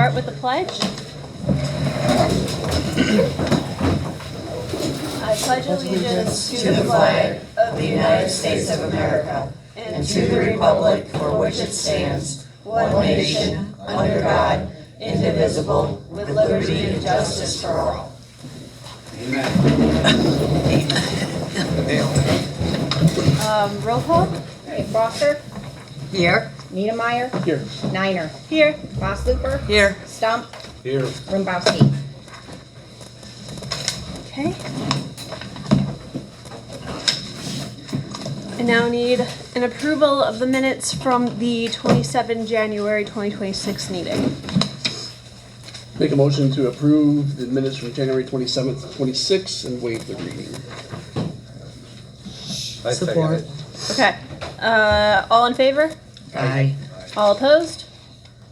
start with the pledge. I pledge allegiance to the flag of the United States of America and to the republic for which it stands, one nation, under God, indivisible, with liberty and justice for all. Roll call. Okay, Foster, Here. Niedermeyer, Here. Niner, Here. Mosslooper, Here. Stump, Here. Rumbowski. Okay. I now need an approval of the minutes from the 27 January 2026 meeting. Make a motion to approve the minutes from January 27th, 26, and waive the reading. I second it. Okay. All in favor? Aye. All opposed?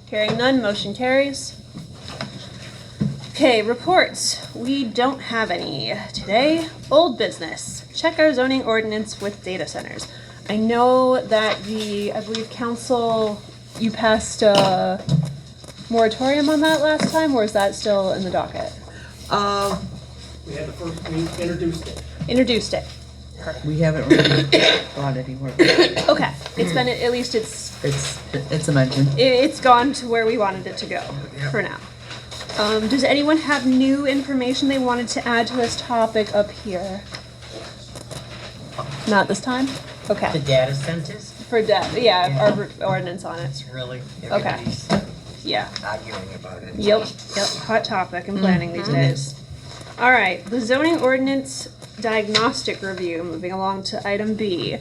Hearing none, motion carries. Okay, reports. We don't have any today. Old business. Check our zoning ordinance with data centers. I know that I believe council, you passed a moratorium on that last time, or is that still in the docket? We had the first, we introduced it. Introduced it. We haven't really gone anywhere. Okay, it's been, at least It's a mention. it's gone to where we wanted it to go for now. Does anyone have new information they wanted to add to this topic up here? Not this time? Okay. The data centers? For yeah, our ordinance on it. It's really, Okay. everybody's Yeah. arguing about it. Yep. Hot topic in planning these days. All right, the zoning ordinance diagnostic review, moving along to item B.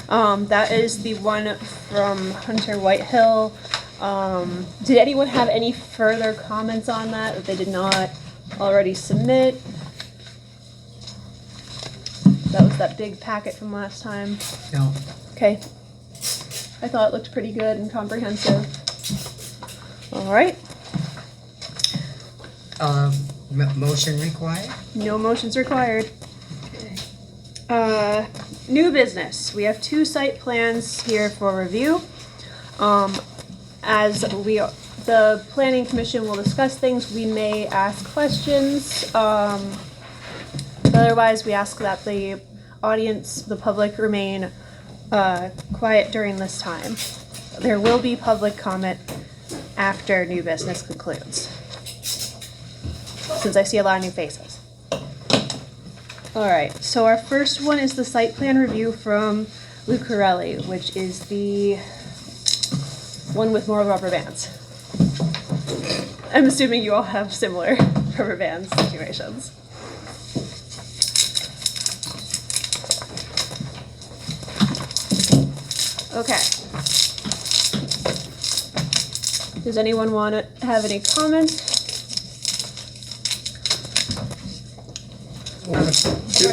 That is the one from Hunter Whitehill. Did anyone have any further comments on that they did not already submit? That was that big packet from last time. No. Okay. I thought it looked pretty good and comprehensive. All right. Motion required? No motions required. New business. We have 2 site plans here for review. The planning commission will discuss things, we may ask questions. Otherwise, we ask that the audience, the public, remain quiet during this time. There will be public comment after new business concludes, since I see a lot of new faces. All right, so our first one is the site plan review from Lucarelli, which is the one with more rubber bands. I'm assuming you all have similar rubber band situations. Okay. Does anyone want to have any comments?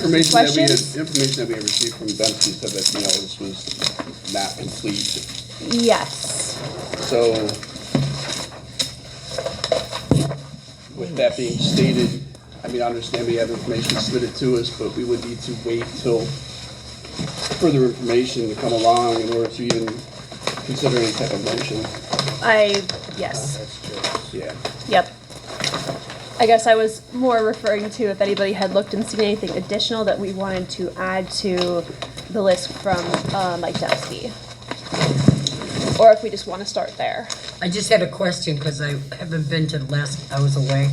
Information that we had received from Dempsey said that, this was not complete. Yes. So, with that being stated, I understand we have information submitted to us, but we would need to wait till further information to come along in order to even consider any type of motion. Yes. Yeah. Yep. I guess I was more referring to if anybody had looked and seen anything additional that we wanted to add to the list from Mike Dempsey. Or if we just want to start there. I just had a question, because I haven't been to the last, I was away.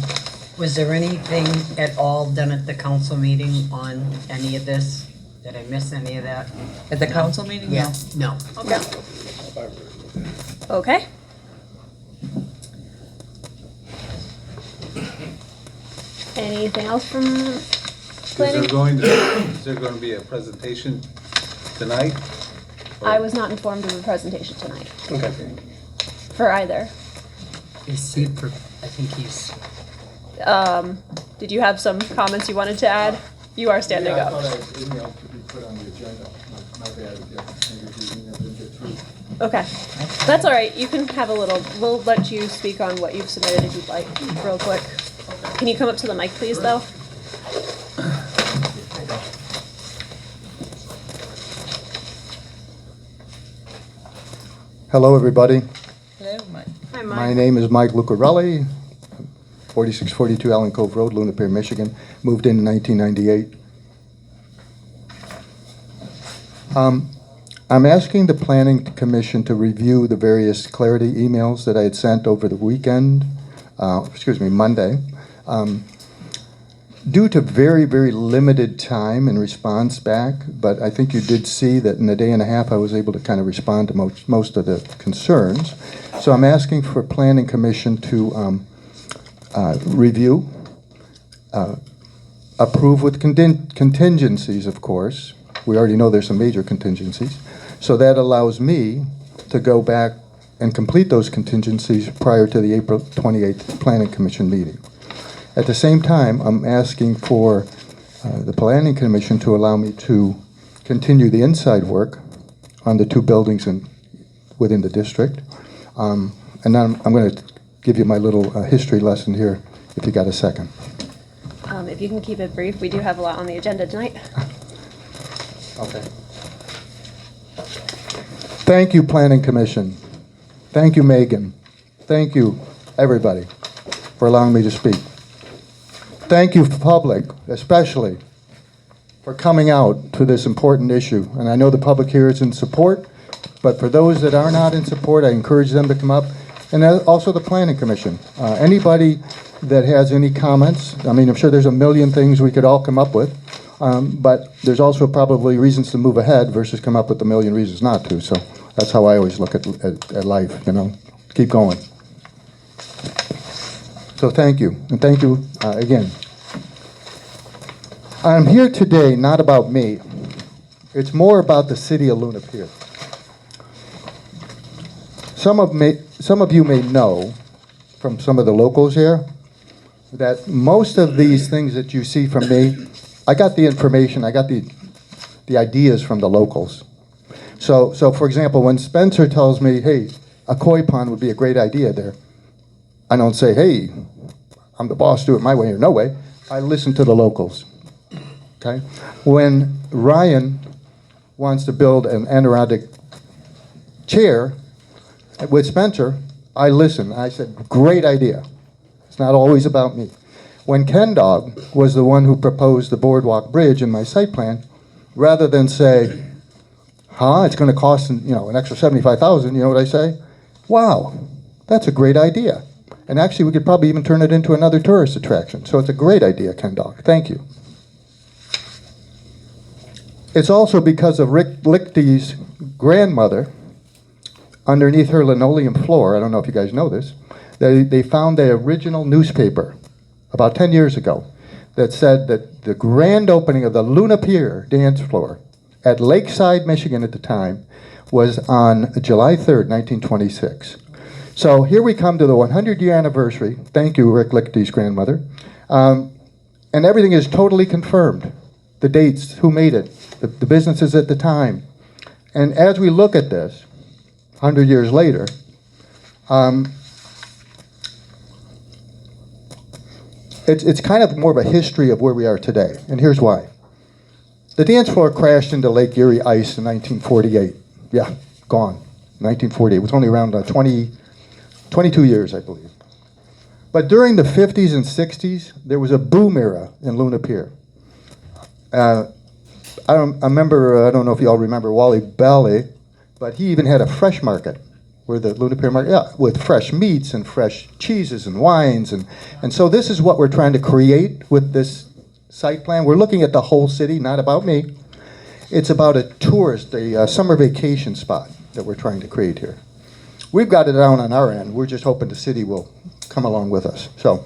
Was there anything at all done at the council meeting on any of this? Did I miss any of that? At the council meeting? Yeah, no. Okay. Okay. Anything else from planning? Is there going to be a presentation tonight? I was not informed of a presentation tonight Okay. for either. I think he's, Did you have some comments you wanted to add? You are standing Yeah, I up. thought I emailed to be put on the agenda. My bad, yeah, maybe the email didn't get through. Okay, that's all right. You can have a little, we'll let you speak on what you've submitted if you'd like, real quick. Can you come up to the mic, please, though? Hello, everybody. Hello, Mike. Hi, My name is Mike Lucarelli, 4642 Allen Cove Road, Luna Pier, Michigan. Moved in 1998. I'm asking the Planning Commission to review the various clarity emails that I had sent over the weekend, Monday. Due to very, very limited time in response back, but I think you did see that in a day and a half I was able to kind of respond to most of the concerns. So I'm asking for Planning Commission to review, approve with contingencies, of course. We already know there's some major contingencies. So that allows me to go back and complete those contingencies prior to the April 28th Planning Commission meeting. At the same time, I'm asking for the Planning Commission to allow me to continue the inside work on the two buildings within the district. And then I'm going to give you my little history lesson here, if you got a second. If you can keep it brief, we do have a lot on the agenda tonight. Okay. Thank you, Planning Commission. Thank you, Megan. Thank you, everybody, for allowing me to speak. Thank you, public, especially, for coming out to this important issue. And I know the public here is in support, but for those that are not in support, I encourage them to come up. And also the Planning Commission. Anybody that has any comments, I mean, I'm sure there's a million things we could all come up with, but there's also probably reasons to move ahead versus come up with a million reasons not to. So that's how I always look at life, you know, keep going. So thank you, and thank you again. I'm here today not about me. It's more about the city of Luna Pier. Some of you may know from some of the locals here that most of these things that you see from me, I got the information, I got the ideas from the locals. So for example, when Spencer tells me, hey, a koi pond would be a great idea there, I don't say, hey, I'm the boss, do it my way or no way. I listen to the locals. Okay? When Ryan wants to build an anaerobic chair with Spencer, I listen. I said, great idea. It's not always about me. When Ken Dog was the one who proposed the boardwalk bridge in my site plan, rather than say, it's going to cost an extra $75,000, you know what I say? Wow, that's a great idea. And actually, we could probably even turn it into another tourist attraction. So it's a great idea, Ken Dog. Thank you. It's also because of Rick Lichty's grandmother, underneath her linoleum floor, I don't know if you guys know this, they found the original newspaper about 10 years ago that said that the grand opening of the Luna Pier dance floor at Lakeside, Michigan at the time was on July 3rd, 1926. So here we come to the 100-year anniversary. Thank you, Rick Lichty's grandmother. And everything is totally confirmed. The dates, who made it, the businesses at the time. And as we look at this, 100 years later, it's kind of more of a history of where we are today. And here's why. The dance floor crashed into Lake Erie ice in 1948. Yeah, gone. 1948. It was only around 22 years, I believe. But during the 50s and 60s, there was a boom era in Luna Pier. I don't know if you all remember Wally Bailey, but he even had a fresh market, where the Luna Pier market, with fresh meats and fresh cheeses and wines. And so this is what we're trying to create with this site plan. We're looking at the whole city, not about me. It's about a tourist, a summer vacation spot that we're trying to create here. We've got it down on our end. We're just hoping the city will come along with us. So,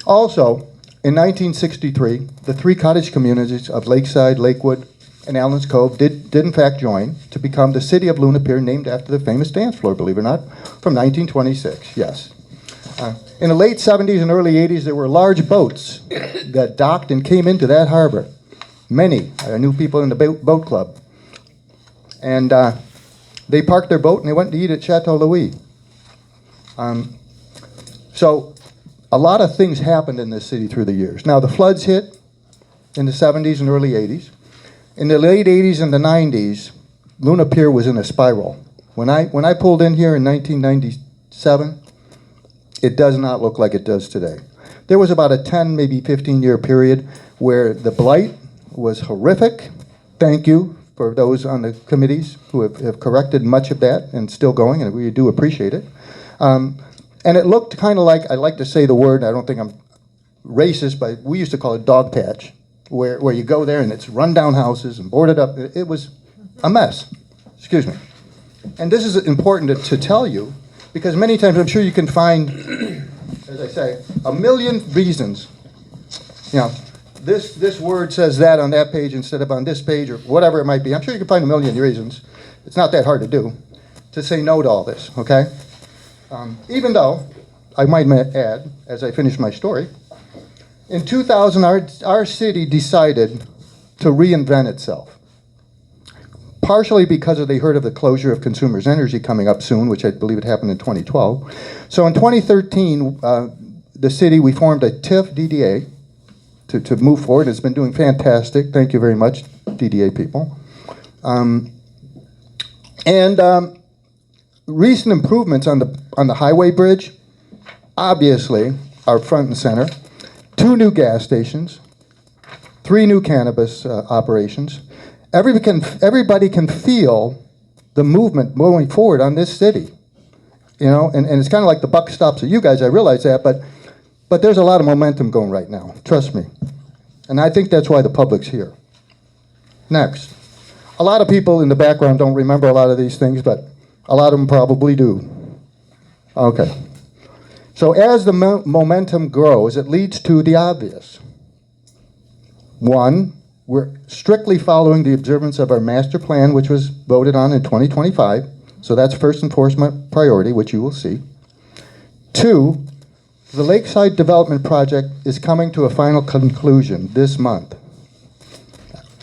also, in 1963, the three cottage communities of Lakeside, Lakewood, and Allen's Cove did in fact join to become the city of Luna Pier, named after the famous dance floor, believe it or not, from 1926, yes. In the late 70s and early 80s, there were large boats that docked and came into that harbor. Many. I knew people in the boat club. And they parked their boat and they went to eat at Chateau Louis. So a lot of things happened in this city through the years. Now, the floods hit in the 70s and early 80s. In the late 80s and the 90s, Luna Pier was in a spiral. When I pulled in here in 1997, It does not look like it does today. There was about a 10, maybe 15-year period where the blight was horrific. Thank you for those on the committees who have corrected much of that and still going, and we do appreciate it. And it looked kind of like, I like to say the word, I don't think I'm racist, but we used to call it dog patch, where you go there and it's run-down houses and boarded up. It was a mess. Excuse me. And this is important to tell you, because many times I'm sure you can find, as I say, a million reasons. You know, this word says that on that page instead of on this page, or whatever it might be. I'm sure you can find a million reasons. It's not that hard to do, to say no to all this, okay? Even though, I might add, as I finish my story, in 2000, our city decided to reinvent itself. Partially because they heard of the closure of Consumers Energy coming up soon, which I believe it happened in 2012. So in 2013, the city, we formed a TIF DDA to move forward. It's been doing fantastic. Thank you very much, DDA people. Recent improvements on the highway bridge, obviously, are front and center. 2 new gas stations, 3 new cannabis operations. Everybody can feel the movement moving forward on this city. You know, and it's kind of like the buck stops at you guys, I realize that, but there's a lot of momentum going right now, trust me. And I think that's why the public's here. Next. A lot of people in the background don't remember a lot of these things, but a lot of them probably do. Okay. So as the momentum grows, it leads to the obvious. 1, we're strictly following the observance of our master plan, which was voted on in 2025. So that's first and foremost priority, which you will see. 2, the Lakeside Development Project is coming to a final conclusion this month.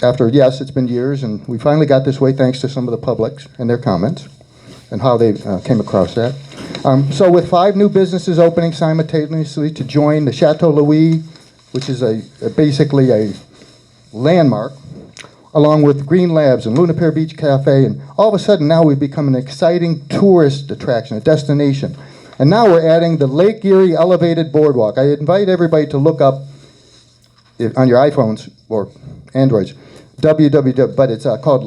After, yes, it's been years, and we finally got this way thanks to some of the publics and their comments and how they came across that. So with 5 new businesses opening simultaneously to join the Chateau Louis, which is basically a landmark, along with Green Labs and Luna Pier Beach Cafe, and all of a sudden now we've become an exciting tourist attraction, a destination. And now we're adding the Lake Erie Elevated Boardwalk. I invite everybody to look up on your iPhones or Androids, www, but it's called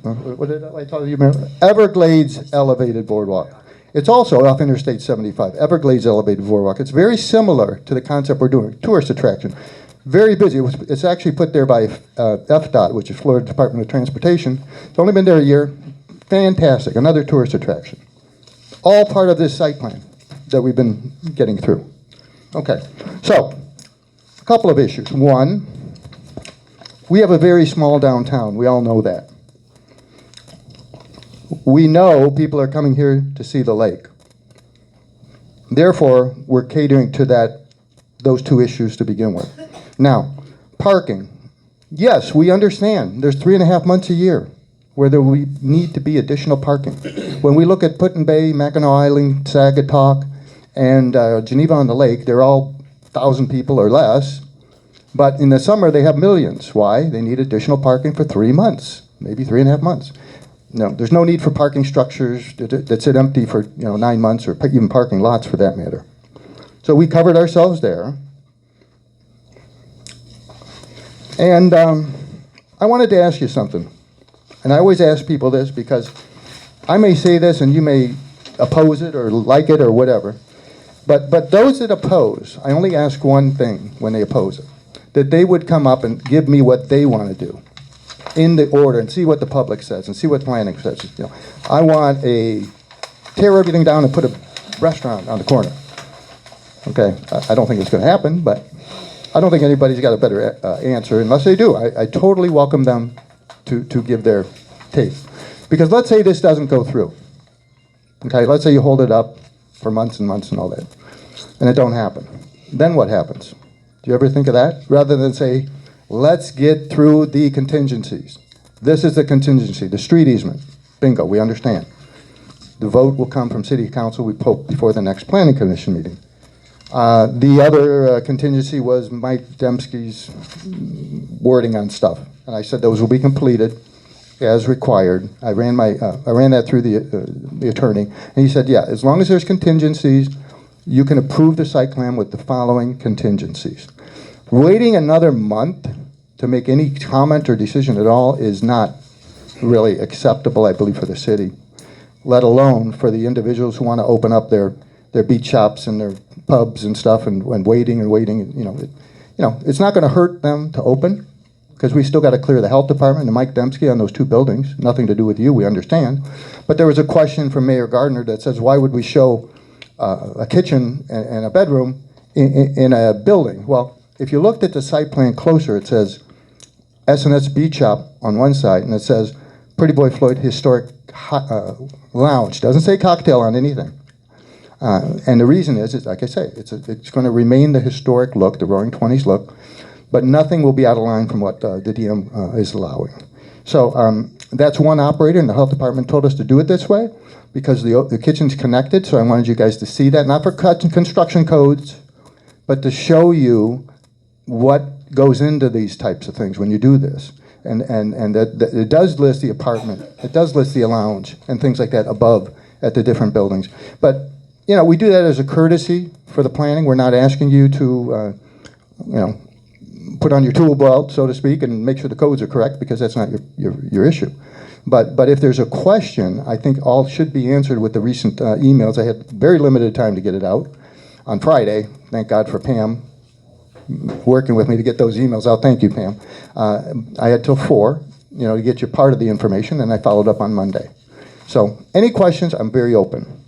what did I tell you? Everglades Elevated Boardwalk. It's also off Interstate 75, Everglades Elevated Boardwalk. It's very similar to the concept we're doing, tourist attraction. Very busy. It's actually put there by FDOT, which is Florida Department of Transportation. It's only been there a year. Fantastic. Another tourist attraction. All part of this site plan that we've been getting through. Okay. So, a couple of issues. 1, we have a very small downtown. We all know that. We know people are coming here to see the lake. Therefore, we're catering to those 2 issues to begin with. Now, parking. Yes, we understand. There's 3.5 months a year where there will need to be additional parking. When we look at Put in Bay, Mackinac Island, Sagatuck, and Geneva on the Lake, they're all 1,000 people or less. But in the summer, they have millions. Why? They need additional parking for 3 months, maybe 3.5 months. No, there's no need for parking structures that sit empty for 9 months, or even parking lots for that matter. So we covered ourselves there. And I wanted to ask you something. And I always ask people this because I may say this and you may oppose it or like it or whatever. But those that oppose, I only ask one thing when they oppose it. That they would come up and give me what they want to do in the order and see what the public says and see what planning says. I want tear everything down and put a restaurant on the corner. Okay, I don't think it's going to happen, but I don't think anybody's got a better answer unless they do. I totally welcome them to give their take. Because let's say this doesn't go through. Okay, let's say you hold it up for months and months and all that, and it don't happen. Then what happens? Do you ever think of that? Rather than say, let's get through the contingencies. This is the contingency, the street easement. Bingo, we understand. The vote will come from City Council, we hope, before the next Planning Commission meeting. The other contingency was Mike Dembski's wording on stuff. And I said those will be completed as required. I ran that through the attorney. And he said, yeah, as long as there's contingencies, you can approve the site plan with the following contingencies. Waiting another month to make any comment or decision at all is not really acceptable, I believe, for the city, let alone for the individuals who want to open up their beach shops and their pubs and stuff and waiting and waiting. It's not going to hurt them to open because we still got to clear the health department and Mike Dembski on those 2 buildings. Nothing to do with you, we understand. But there was a question from Mayor Gardner that says, why would we show a kitchen and a bedroom in a building? Well, if you looked at the site plan closer, it says S&S Beach Shop on one side, and it says Pretty Boy Floyd Historic Lounge. Doesn't say cocktail on anything. And the reason is like I say, it's going to remain the historic look, the Roaring Twenties look, but nothing will be out of line from what the DM is allowing. So that's one operator, and the health department told us to do it this way because the kitchen's connected, so I wanted you guys to see that, not for construction codes, but to show you what goes into these types of things when you do this. And that it does list the apartment, it does list the lounge and things like that above at the different buildings. But, we do that as a courtesy for the planning. We're not asking you to, put on your tool belt, so to speak, and make sure the codes are correct because that's not your issue. But if there's a question, I think all should be answered with the recent emails. I had very limited time to get it out on Friday. Thank God for Pam working with me to get those emails out. Thank you, Pam. I had till 4, to get you part of the information, and I followed up on Monday. So any questions, I'm very open.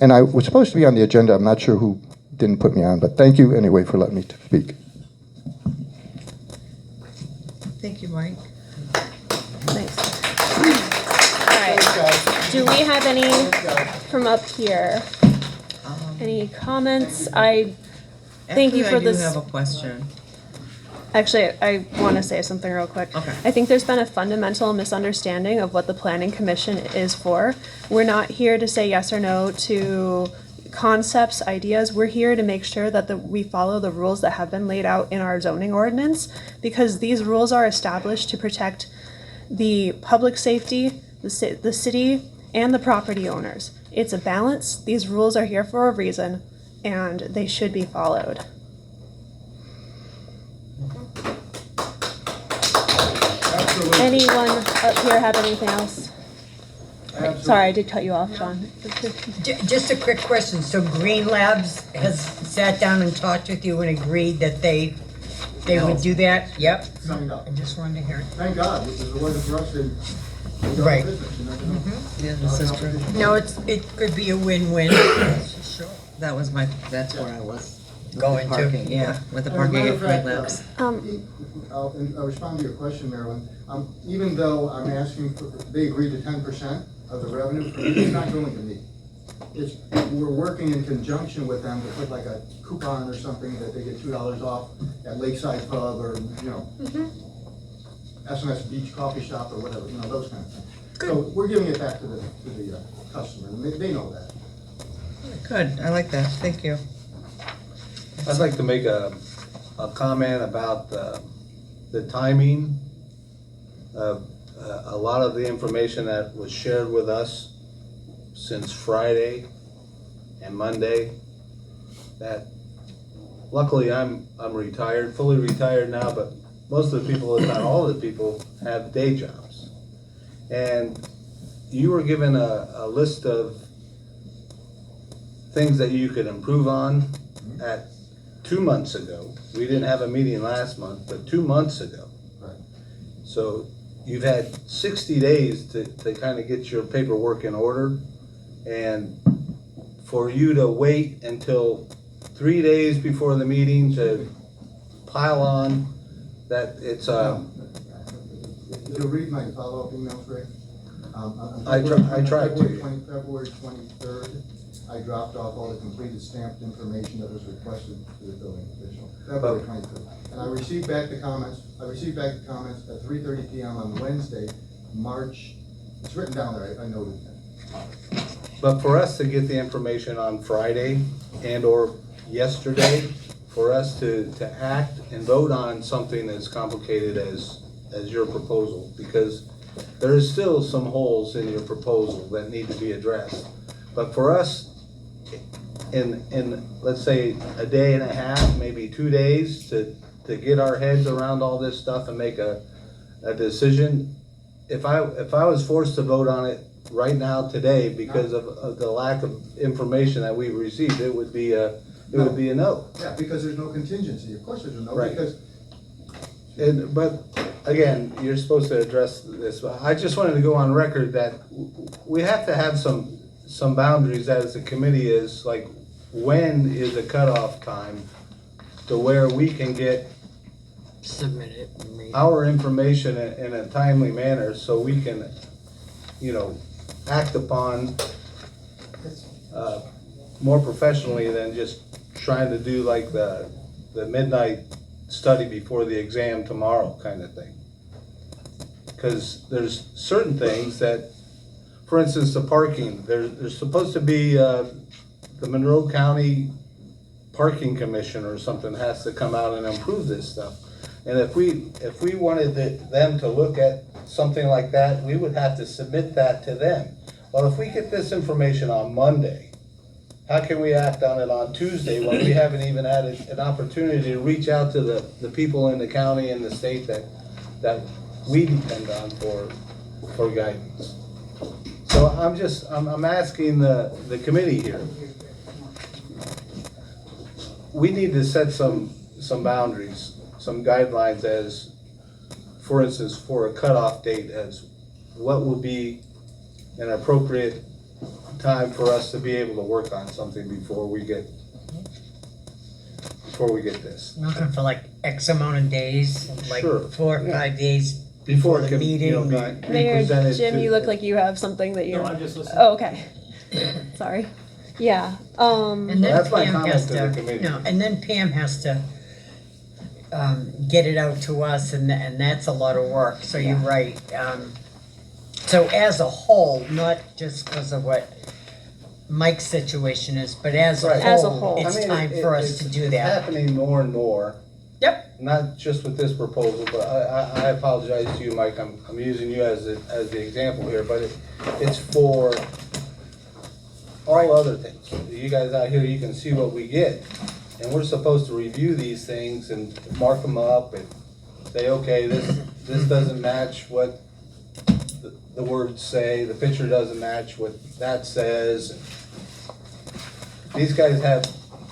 And I was supposed to be on the agenda. I'm not sure who didn't put me on, but thank you anyway for letting me speak. Thank you, Mike. Nice. All right. Do we have any from up here? Any comments? Thank you for this. I do have a question. Actually, I want to say something real quick. Okay. I think there's been a fundamental misunderstanding of what the Planning Commission is for. We're not here to say yes or no to concepts, ideas. We're here to make sure that we follow the rules that have been laid out in our zoning ordinance, because these rules are established to protect the public safety, the city, and the property owners. It's a balance. These rules are here for a reason, and they should be followed. Absolutely. Anyone up here have anything else? Sorry, I did cut you off, John. Just a quick question. So Green Labs has sat down and talked with you and agreed that they would do that? Yep. Signed up. I just wanted to hear it. Thank God, because it wasn't for us to Right. Yeah, this is true. No, it could be a win-win. Sure. That's where I was. Going to, Parking, yeah, with the parking at Green Labs. I'll respond to your question, Marilyn. Even though I'm asking for, they agreed to 10% of the revenue, it's not going to me. We're working in conjunction with them to put like a coupon or something that they get $2 off at Lakeside Pub or, S&S Beach Coffee Shop or whatever, those kind of things. So we're giving it back to the customer, and they know that. Good, I like that, thank you. I'd like to make a comment about the timing of a lot of the information that was shared with us since Friday and Monday. That luckily I'm retired, fully retired now, but most of the people, if not all of the people, have day jobs. And you were given a list of things that you could improve on at 2 months ago. We didn't have a meeting last month, but 2 months ago. Right. So you've had 60 days to kind of get your paperwork in order. And for you to wait until 3 days before the meeting to pile on, that it's Did you read my follow-up emails, Rick? I tried to. February 23rd, I dropped off all the completed stamped information that was requested to the building official. February 23rd. And I received back the comments at 3:30 p.m. on Wednesday, March, it's written down there, I noted that. But for us to get the information on Friday and or yesterday, for us to act and vote on something as complicated as your proposal, because there is still some holes in your proposal that need to be addressed. But for us, in, let's say, a day and a half, maybe 2 days to get our heads around all this stuff and make a decision. If I was forced to vote on it right now today because of the lack of information that we've received, it would be a no. Yeah, because there's no contingency, of course there's a no, Right. because But again, you're supposed to address this. I just wanted to go on record that we have to have some boundaries as a committee is, like, when is a cutoff time to where we can get Submit it. and read. our information in a timely manner so we can, act upon more professionally than just trying to do like the midnight study before the exam tomorrow kind of thing. Because there's certain things that, for instance, the parking, there's supposed to be, the Monroe County Parking Commission or something has to come out and improve this stuff. And if we wanted them to look at something like that, we would have to submit that to them. Well, if we get this information on Monday, how can we act on it on Tuesday when we haven't even had an opportunity to reach out to the people in the county and the state that we depend on for guidance? So I'm asking the committee here. We need to set some boundaries, some guidelines as, for instance, for a cutoff date as what will be an appropriate time for us to be able to work on something before we get this. Looking for like X amount of days, like Sure, 4 or yeah. 5 days before the it can, meeting. be Mayor presented Jim, to- you look like you have something that you're. No, I'm just listening. Oh, okay. Sorry. Yeah. And then That's my Pam comment has to the committee. No, and then Pam has to get it out to us, and that's a lot of work, so you're right. So as a whole, not just because of what Mike's situation is, but as a Right. As a whole, whole. it's I mean, time for us to do It's that. happening more and more. Yep. Not just with this proposal, but I apologize to you, Mike, I'm using you as the example here, but it's for all other things. You guys out here, you can see what we get, and we're supposed to review these things and mark them up and say, okay, this doesn't match what the words say, the picture doesn't match what that says. These guys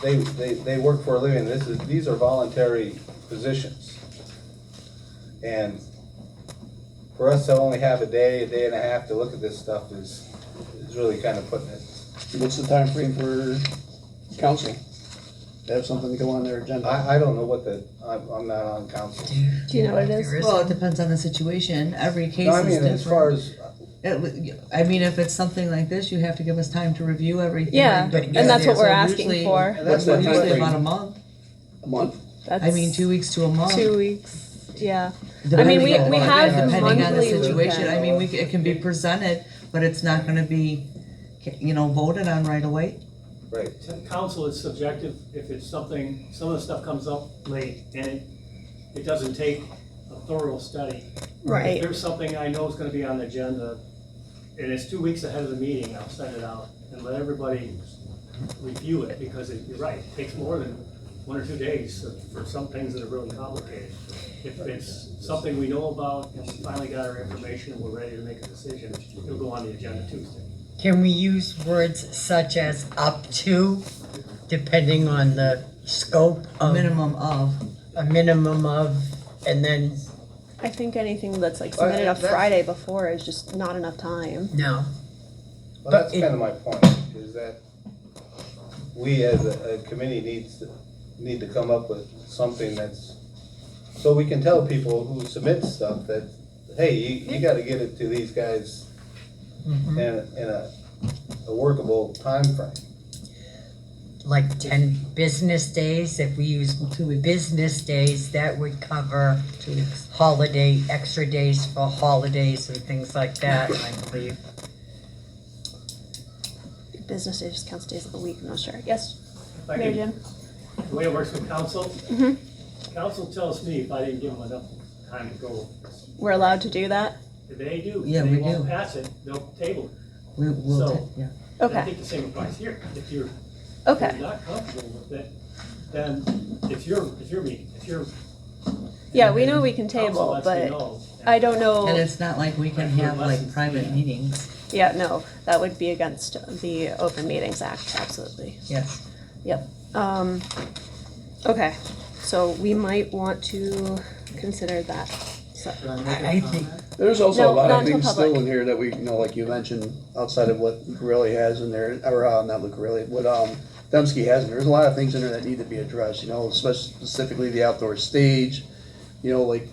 they work for a living, these are voluntary positions. And for us to only have a day and a half to look at this stuff is really kind of putting it. What's the time frame for council? They have something to go on their agenda. I don't know I'm not on council. Do you know what it is? There is- Well, it depends on the situation. Every case No, I is mean, different. as far as, I mean, if it's something like this, you have to give us time to review everything. Yeah, But and that's what So we're asking usually- for. and that's the time Usually frame. about a month. A month? That's I mean, 2 weeks to a month. 2 weeks. Yeah. Depending we on- have Depending on the monthly situation, weekend. I mean, it can be presented, but it's not gonna be, voted on right away. right, Council is subjective, if it's something, some of the stuff comes up late and it doesn't take a thorough study. If Right. there's something I know is gonna be on the agenda, and it's 2 weeks ahead of the meeting, I'll send it out and let everybody review it, because you're right, it takes more than 1 or 2 days for some things that are really complicated. If it's something we know about and we finally got our information and we're ready to make a decision, it'll go on the agenda Tuesday. Can we use words such as up to, depending on the scope of? Minimum of. A minimum of, and then, I think anything that's like Well, submitted a that's- Friday before is just not enough time. no. well, that's But it- kind of my point, is that we as a committee need to come up with something that's, so we can tell people who submit stuff that, hey, you gotta get it to these guys in a workable timeframe. Like 10 business days, if we use 2 business days, that would cover holiday, extra days for holidays and things like that, I believe. Business days counts days of the week, I'm not sure. Yes, If I Mayor could- Jim? The way it works with council, Mhm. council tells me if I didn't give them enough time to go. We're allowed to do that? If they do, Yeah, they we won't do. pass it, they'll table it. We'll, So- yeah. And I Okay. think the same applies here. If you're If Okay, you're not comfortable with it, then it's your meeting, it's your. yeah, we know we can Council table, lets me but know. I don't know. And it's not like we can have like private meetings. Yeah, no, that would be against the Open Meetings Act, absolutely. Yes. Yep. Okay, so we might want to consider that. So, Can I make a I think- comment? There's also No, a lot not of until things still public. in here that we, like you mentioned, outside of what Lucarelli has in there, or, not Lucarelli, what, Dembski has in there. There's a lot of things in there that need to be addressed, specifically the outdoor stage. Like,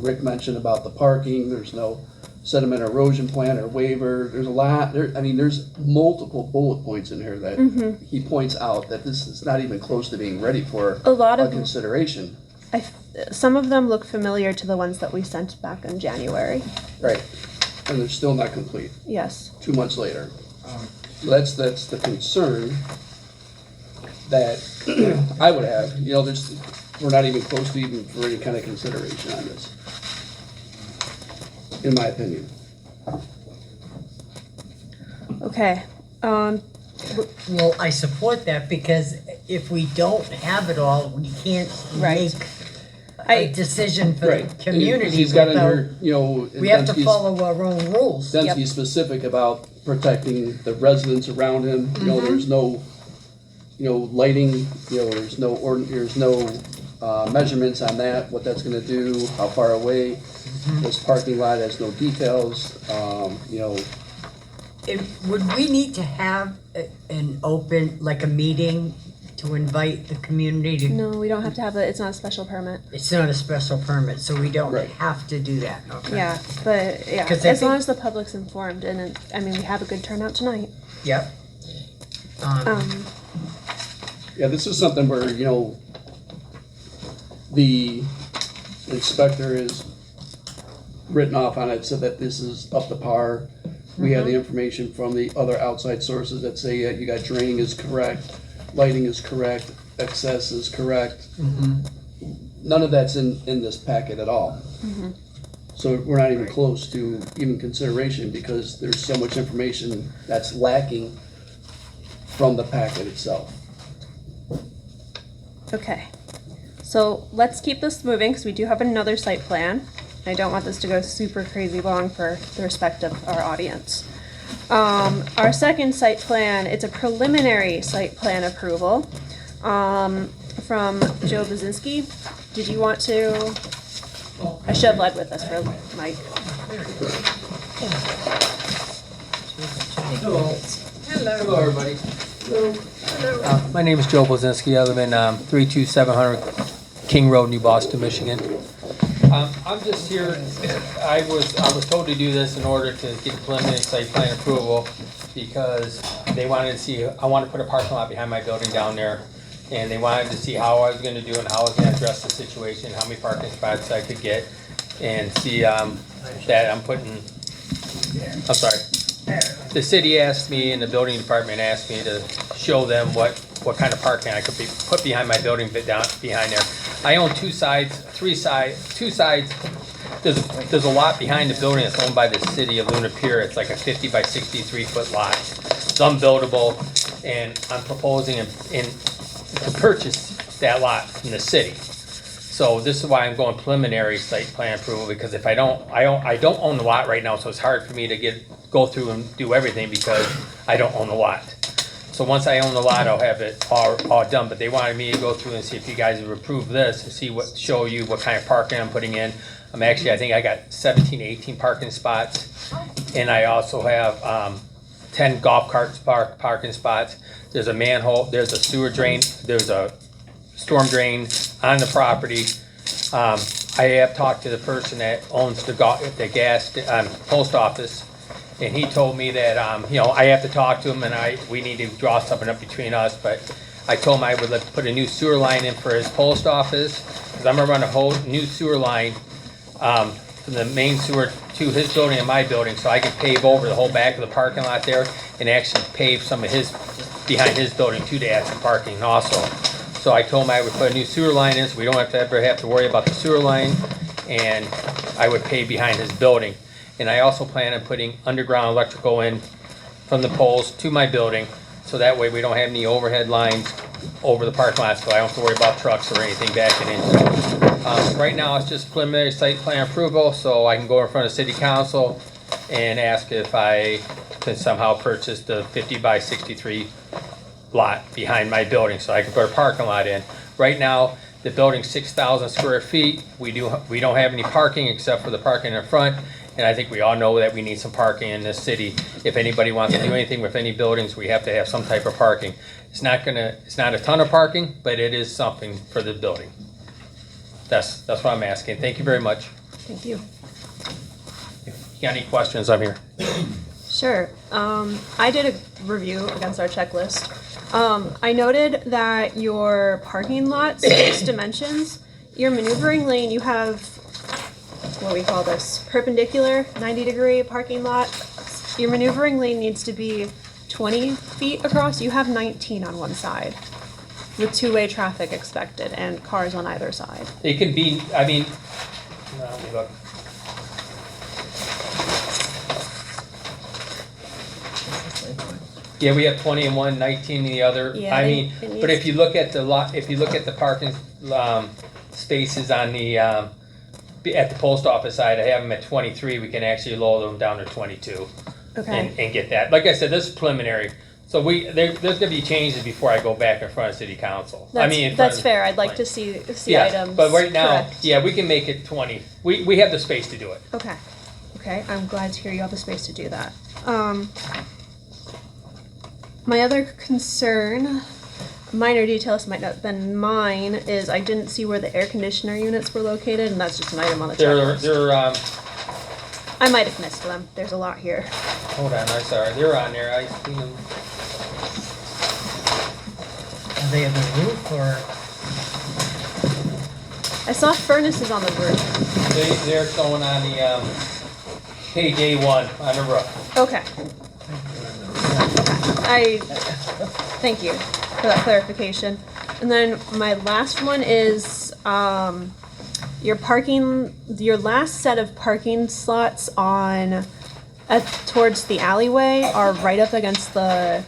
Rick mentioned about the parking, there's no sediment erosion plan or waiver. There's a lot, there's multiple bullet points in here that he points out that this is not even close to being ready for a lot a of, consideration. some of them look familiar to the ones that we sent back in January. Right. And they're still not complete. Yes. 2 months later. So that's the concern that I would have, we're not even close to even for any kind of consideration on this. In my opinion. Okay. Well, I support that because if we don't have it all, we can't Right. make I- a decision for Right. the community He's got in without, here, we have to follow our own rules. Dembski's specific about protecting the residents around him, there's no, lighting, there's no measurements on that, what that's gonna do, how far away. This parking lot has no details, Would we need to have an open, like a meeting to invite the community to? No, we don't have to have it. It's not a special permit. It's not a special permit, so we don't Right. have to do that, okay? Yeah, but yeah, 'Cause I as long think- as the public's informed, and we have a good turnout tonight. Yep. yeah, this is something where, the inspector is written off on it so that this is up to par. We have the information from the other outside sources that say, you got draining is correct, lighting is correct, access is correct. None of that's in this packet at all. So we're not even close to even consideration because there's so much information that's lacking from the packet itself. Okay. So let's keep this moving because we do have another site plan. I don't want this to go super crazy long for the respect of our audience. Our second site plan, it's a preliminary site plan approval from Joe Bazinski. Did you want to? I should have led with this for Mike. Hello, everybody. My name is Joe Blazinski. I live in 32700 King Road, New Boston, Michigan. I'm just here, I was told to do this in order to get preliminary site plan approval because they wanted to see, I want to put a parking lot behind my building down there. And they wanted to see how I was gonna do and how I was gonna address the situation, how many parking spots I could get. And see, that I'm sorry. The city asked me and the building department asked me to show them what kind of parking I could put behind my building, but down behind there. I own two sides. There's a lot behind the building that's owned by the city of Pier. It's like a 50 by 63 foot lot. It's unbuildable, and I'm proposing to purchase that lot from the city. So this is why I'm going preliminary site plan approval, because if I don't own the lot right now, so it's hard for me to go through and do everything because I don't own the lot. So once I own the lot, I'll have it all done, but they wanted me to go through and see if you guys have approved this, and show you what kind of parking I'm putting in. I think I got 17, 18 parking spots, and I also have 10 golf cart parking spots. There's a manhole, there's a sewer drain, there's a storm drain on the property. I have talked to the person that owns the gas post office, and he told me that I have to talk to him and we need to draw something up between us. But I told him I would put a new sewer line in for his post office, because I'm gonna run a whole new sewer line from the main sewer to his building and my building, so I can pave over the whole back of the parking lot there and actually pave some of behind his building too, to add some parking also. So I told him I would put a new sewer line in so we don't ever have to worry about the sewer line, and I would pave behind his building. And I also plan on putting underground electrical in from the poles to my building so that way we don't have any overhead lines over the parking lot, so I don't have to worry about trucks or anything backing into it. Right now, it's just preliminary site plan approval, so I can go in front of city council and ask if I can somehow purchase the 50 by 63 lot behind my building, so I can put a parking lot in. Right now, the building's 6,000 square feet. We don't have any parking except for the parking in front, and I think we all know that we need some parking in this city. If anybody wants to do anything with any buildings, we have to have some type of parking. It's not a ton of parking, but it is something for the building. That's what I'm asking. Thank you very much. Thank you. If you got any questions, I'm here. Sure. I did a review against our checklist. I noted that your parking lot space dimensions, your maneuvering lane, you have, what do we call this, perpendicular 90-degree parking lot. Your maneuvering lane needs to be 20 feet across. You have 19 on one side with two-way traffic expected and cars on either side. It can be, I mean, let me look. Yeah, we have 20 in one, 19 in the other. Yeah, I it mean, needs- but if you look at the lot, if you look at the parking spaces on the at the post office side, I have them at 23. We can actually lower them down to 22 Okay. and get that. Like I said, this is preliminary. So there's gonna be changes before I go back in front of city council. I mean, in front That's of- fair. I'd like to see Yeah, items. but right now, correct. yeah, we can make it 20. We have the space to do it. Okay. Okay, I'm glad to hear you have the space to do that. My other concern, minor details might not have been mine, is I didn't see where the air conditioner units were located, and that's just an item on the checklist. They're I might have missed them. There's a lot here. hold on, I'm sorry. They're on there. I see them. Are they on the roof or? I saw furnaces on the roof. They're showing on the page A1 on the roof. Okay. Thank you for that clarification. And then my last one is, your last set of parking slots towards the alleyway are right up against the,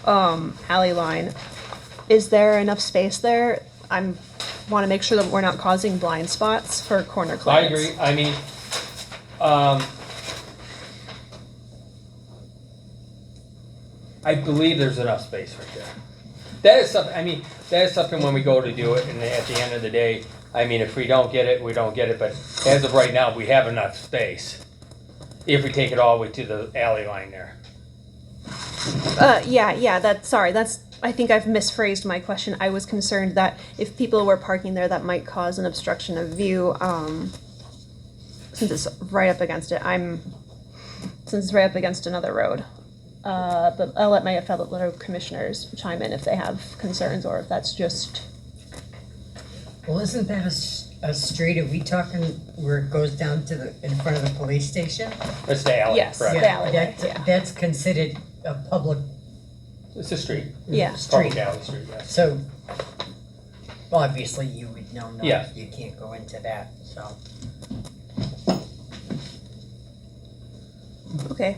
alley line. Is there enough space there? Want to make sure that we're not causing blind spots for corner I clients. agree. I mean, I believe there's enough space right there. That is something, I mean, that is something when we go to do it, and at the end of the day, I mean, if we don't get it, we don't get it, but as of right now, we have enough space. If we take it all the way to the alley line there. I think I've misphrased my question. I was concerned that if people were parking there, that might cause an obstruction of view, since it's right up against it. Since it's right up against another road. But I'll let my fellow commissioners chime in if they have concerns, or if that's just, Well, isn't that a street? Are we talking where it goes down to in front of the police station? That's the alley, Yes. correct? The alleyway, That's considered a public It's a street. yeah. Public street. alley street, yes. So, obviously, you would know, no, Yeah. you can't go into that, so. Okay,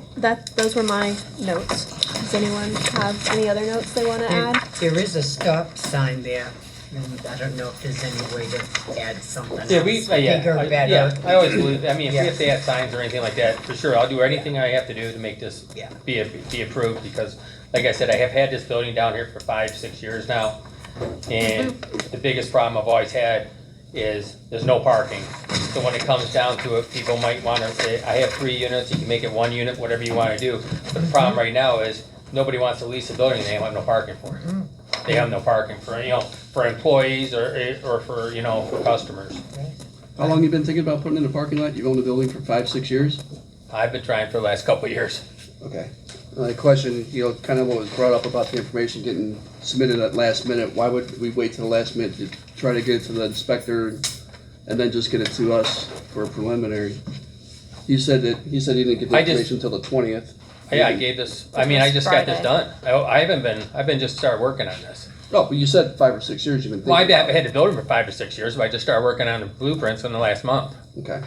those were my notes. Does anyone have any other notes they want to add? There is a stop sign there, and I don't know if there's any way to add something else. Yeah, Bigger, better. yeah, I always believe, I mean, if Yeah. we have to add signs or anything like that, for sure, I'll do anything I have to do to make this Yeah. be approved, because, like I said, I have had this building down here for 5-6 years now, and the biggest problem I've always had is there's no parking. So when it comes down to it, people might wanna say, I have 3 units, you can make it 1 unit, whatever you wanna do. But the problem right now is, nobody wants to lease a building they have no parking for. They have no parking for, for employees or for, for customers. How long you been thinking about putting in a parking lot? You've owned the building for 5-6 years? I've been trying for the last couple of years. Okay. My question, kind of what was brought up about the information getting submitted at last minute. Why would we wait till the last minute to try to get it to the inspector and then just get it to us for a preliminary? He said he didn't get the I just- information until the 20th. Yeah, I gave this, I mean, I just got this done. I've been just started working on this. Oh, but you said 5 or 6 years you've been thinking Well, I've about it. had the building for 5 or 6 years, but I just started working on the blueprints in the last month. Okay.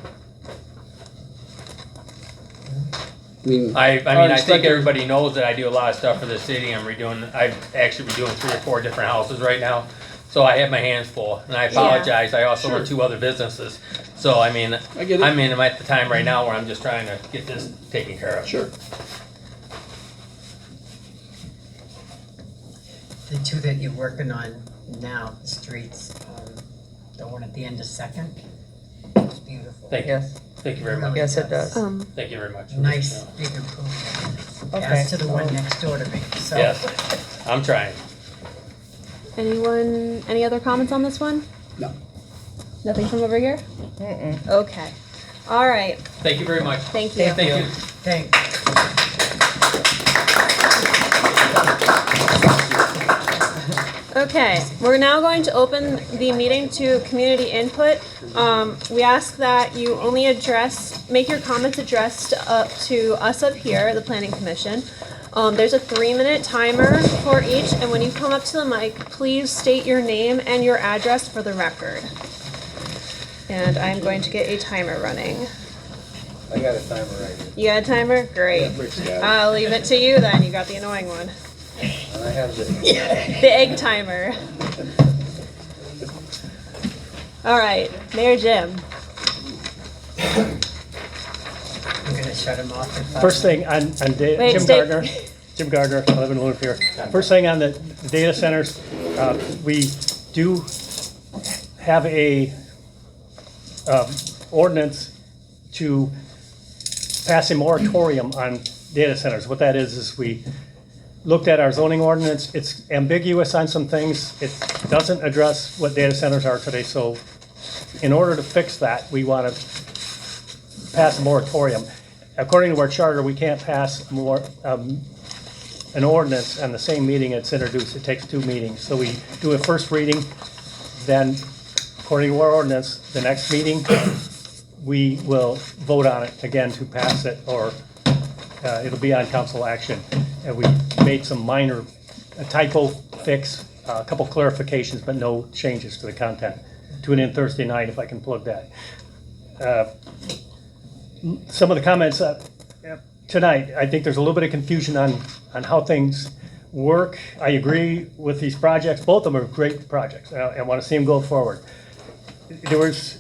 mean, I our mean, I think inspector- everybody knows that I do a lot of stuff for the city. I've actually been doing 3 or 4 different houses right now. So I have my hands full, and I apologize. I also run 2 other businesses. So, I mean, I get it. I'm at the time right now where I'm just trying to get this taken care of. Sure. The 2 that you're working on now, the streets, the one at the end of Second, it's beautiful. Thank you. Yes, Thank you very much. yes, it does. Thank you very much. Nice, big improvement. Okay. As to the one next door to me, so. Yes, I'm trying. Anyone, any other comments on this one? No. Nothing from over here? Mm-mm. Okay. All right, Thank you very much. thank you. Thank you. Thanks. Okay, we're now going to open the meeting to community input. We ask that you only make your comments addressed up to us up here, the planning commission. There's a 3-minute timer for each, and when you come up to the mic, please state your name and your address for the record. And I'm going to get a timer running. I got a timer right here, You got a timer? Great. Rick's got it. I'll leave it to you then, you got the annoying one. and I have the, The egg timer. All right, Mayor Jim. I'm gonna shut him off if I. First thing on Wait, Jim stay- Gardner. Jim Gardner, I live in Luna Pier. First thing on the data centers, we do have a ordinance to pass a moratorium on data centers. What that is we looked at our zoning ordinance. It's ambiguous on some things. It doesn't address what data centers are today. So in order to fix that, we want to pass a moratorium. According to our charter, we can't pass an ordinance on the same meeting it's introduced. It takes 2 meetings. So we do a first reading, then according to our ordinance, the next meeting, we will vote on it again to pass it, or it'll be on council action. And we made some minor typo fix, a couple clarifications, but no changes to the content. Tune in Thursday night if I can plug that. Some of the comments tonight, I think there's a little bit of confusion on how things work. I agree with these projects. Both of them are great projects. I want to see them go forward. There was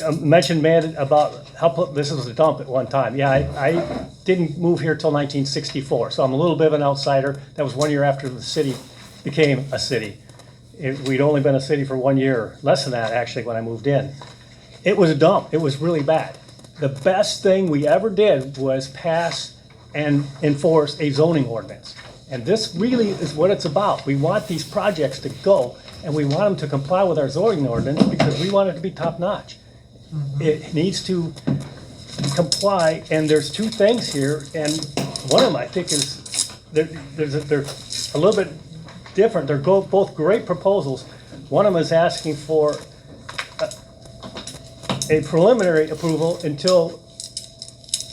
a mention made about how this was a dump at one time. Yeah, I didn't move here till 1964, so I'm a little bit of an outsider. That was 1 year after the city became a city. We'd only been a city for 1 year, less than that actually, when I moved in. It was a dump. It was really bad. The best thing we ever did was pass and enforce a zoning ordinance. And this really is what it's about. We want these projects to go, and we want them to comply with our zoning ordinance because we want it to be top-notch. It needs to comply, and there's 2 things here, and one of them I think is, they're a little bit different. They're both great proposals. One of them is asking for a preliminary approval until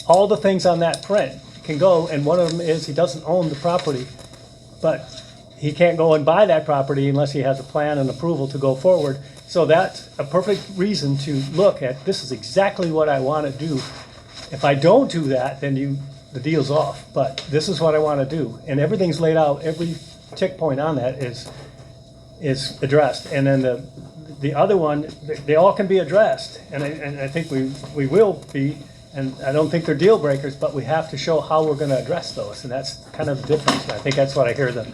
all the things on that print can go, and one of them is he doesn't own the property, but he can't go and buy that property unless he has a plan and approval to go forward. So that's a perfect reason to look at, this is exactly what I want to do. If I don't do that, then the deal's off, but this is what I want to do. And everything's laid out, every tick point on that is addressed. And then the other one, they all can be addressed, and I think we will be, and I don't think they're deal breakers, but we have to show how we're gonna address those, and that's kind of the difference. And I think that's what I hear the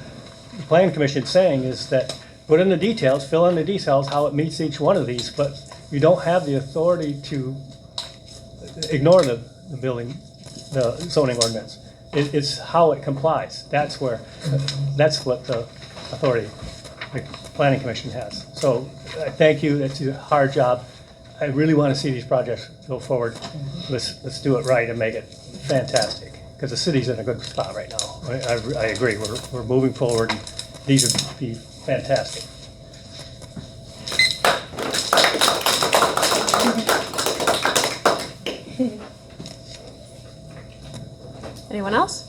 planning commission saying, is that put in the details, fill in the details, how it meets each one of these, but you don't have the authority to ignore the zoning ordinance. It's how it complies. That's what the authority the planning commission has. So I thank you. That's a hard job. I really want to see these projects go forward. Let's do it right and make it fantastic, because the city's in a good spot right now. I agree. We're moving forward. And these would be fantastic. Anyone else?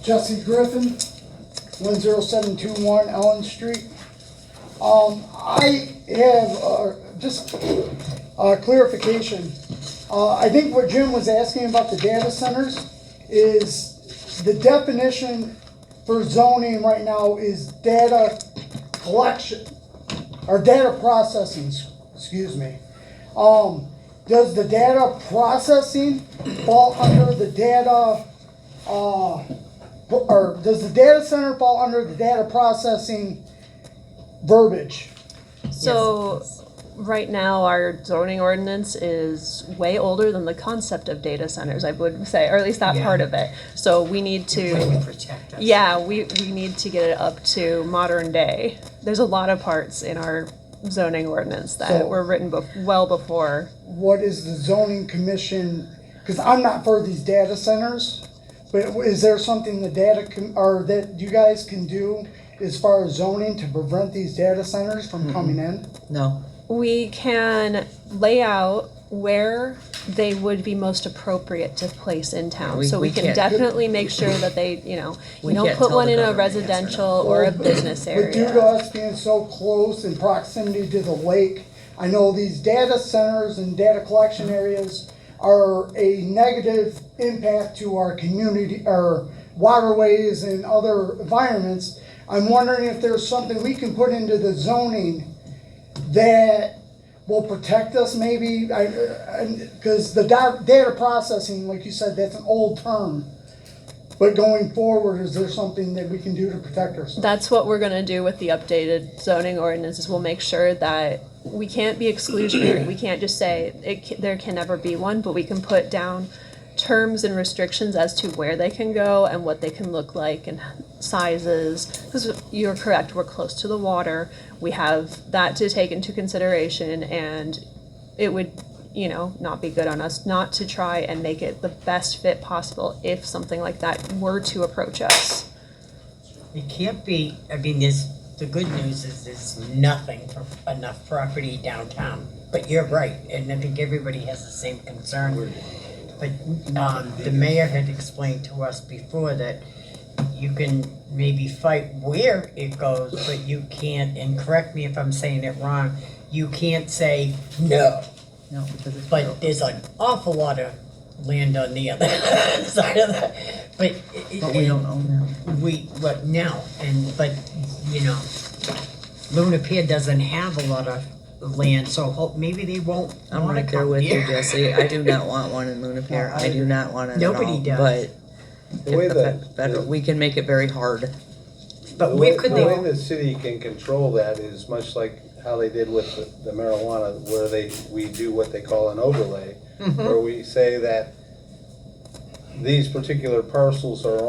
Jesse Griffin, 10721 Ellen Street. I have just clarification. I think what Jim was asking about the data centers is the definition for zoning right now is data collection, or data processing, excuse me. Does the data processing fall under the data, or does the data center fall under the data processing verbiage? So, right now, our zoning ordinance is way older than the concept of data centers, I would say, or at least that Yeah. part of it. So we need Trying to to, protect us. yeah, we need to get it up to modern day. There's a lot of parts in our zoning ordinance that So- were written well before. What is the zoning commission, because I'm not for these data centers, but is there something the or that you guys can do as far as zoning to prevent these data centers from coming in? No. We can lay out where they would be most appropriate to place in town. We- So we we can can't- definitely make sure that they, you We don't can't put tell one the in a government yes or no. residential or a business But due to area. us being so close in proximity to the lake, I know these data centers and data collection areas are a negative impact to our community, our waterways and other environments. I'm wondering if there's something we can put into the zoning that will protect us maybe, because the data processing, like you said, that's an old term. But going forward, is there something that we can do to protect ourselves? That's what we're gonna do with the updated zoning ordinances. We'll make sure that we can't be exclusionary. We can't just say there can never be one, but we can put down terms and restrictions as to where they can go and what they can look like and sizes. Because you're correct, we're close to the water. We have that to take into consideration, and it would, not be good on us not to try and make it the best fit possible if something like that were to approach us. It can't be, the good news is there's enough property downtown. But you're right, and I think everybody has the same concern. But the mayor had explained to us before that you can maybe fight where it goes, but you can't, and correct me if I'm saying it wrong, you can't say no. No, because it's. But there's an awful lot of land on the other side of that. But we don't own no, Luna Pier doesn't have a lot of land, so maybe they won't I'm wanna right there come with you, here. Jesse. I do not want one in Luna Pier. I do not want it at all. Nobody does. But The way if that, we can make it very hard. But the where way, could the way they, the city can control that is much like how they did with the marijuana, where we do what they call an overlay, where we say that these particular parcels are the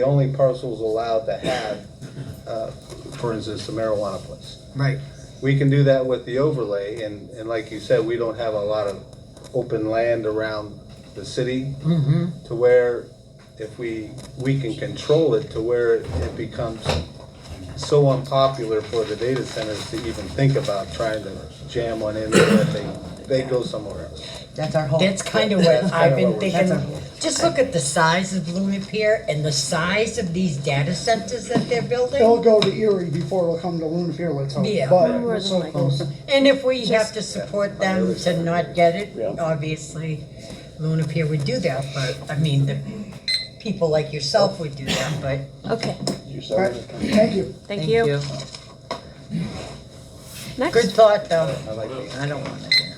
only parcels allowed to have, for instance, a marijuana place. right, We can do that with the overlay, and like you said, we don't have a lot of open land around the city to where if we can control it to where it becomes so unpopular for the data centers to even think about trying to jam one in there that they go somewhere else. That's our whole. that's kind of That's what kind I've of been what we're thinking. saying. Just look at the size of Luna Pier and the size of these data centers that they're It'll building. go to Erie before it'll come to Luna Pier, let's hope. Yeah. But More we're than so likely. close. And if we have to support them to not get it, Yeah. obviously, Luna Pier would do that, but, the people like yourself would do that, but Okay, All right, thank you. thank you. good Next, thought, though. I don't want it here.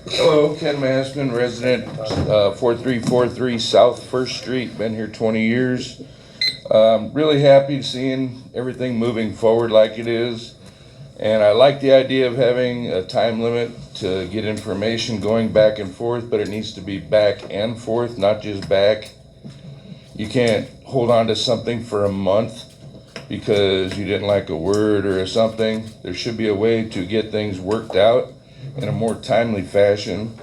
Hello, Ken Maskman, resident, 4343 South First Street, been here 20 years. Really happy seeing everything moving forward like it is. And I like the idea of having a time limit to get information going back and forth, but it needs to be back and forth, not just back. You can't hold on to something for a month because you didn't like a word or something. There should be a way to get things worked out in a more timely fashion.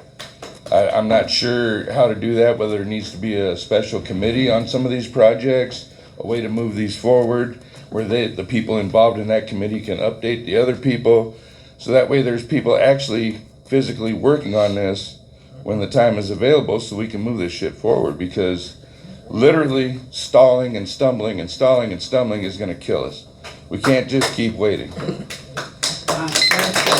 I'm not sure how to do that, whether there needs to be a special committee on some of these projects, a way to move these forward, where the people involved in that committee can update the other people, so that way there's people actually physically working on this when the time is available, so we can move this shit forward, because literally stalling and stumbling and stalling and stumbling is gonna kill us. We can't just keep waiting. That's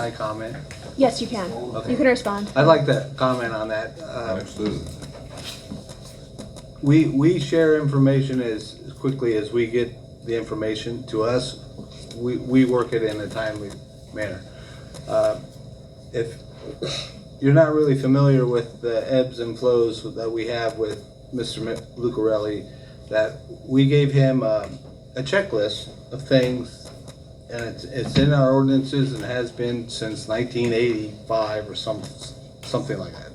I comment? Yes, you can. Okay. You can respond. I'd like to comment on that. Absolutely. We share information as quickly as we get the information to us. We work it in a timely manner. If you're not really familiar with the ebbs and flows that we have with Mr. Lucarelli, that we gave him a checklist of things, and it's in our ordinances and has been since 1985 or something like that.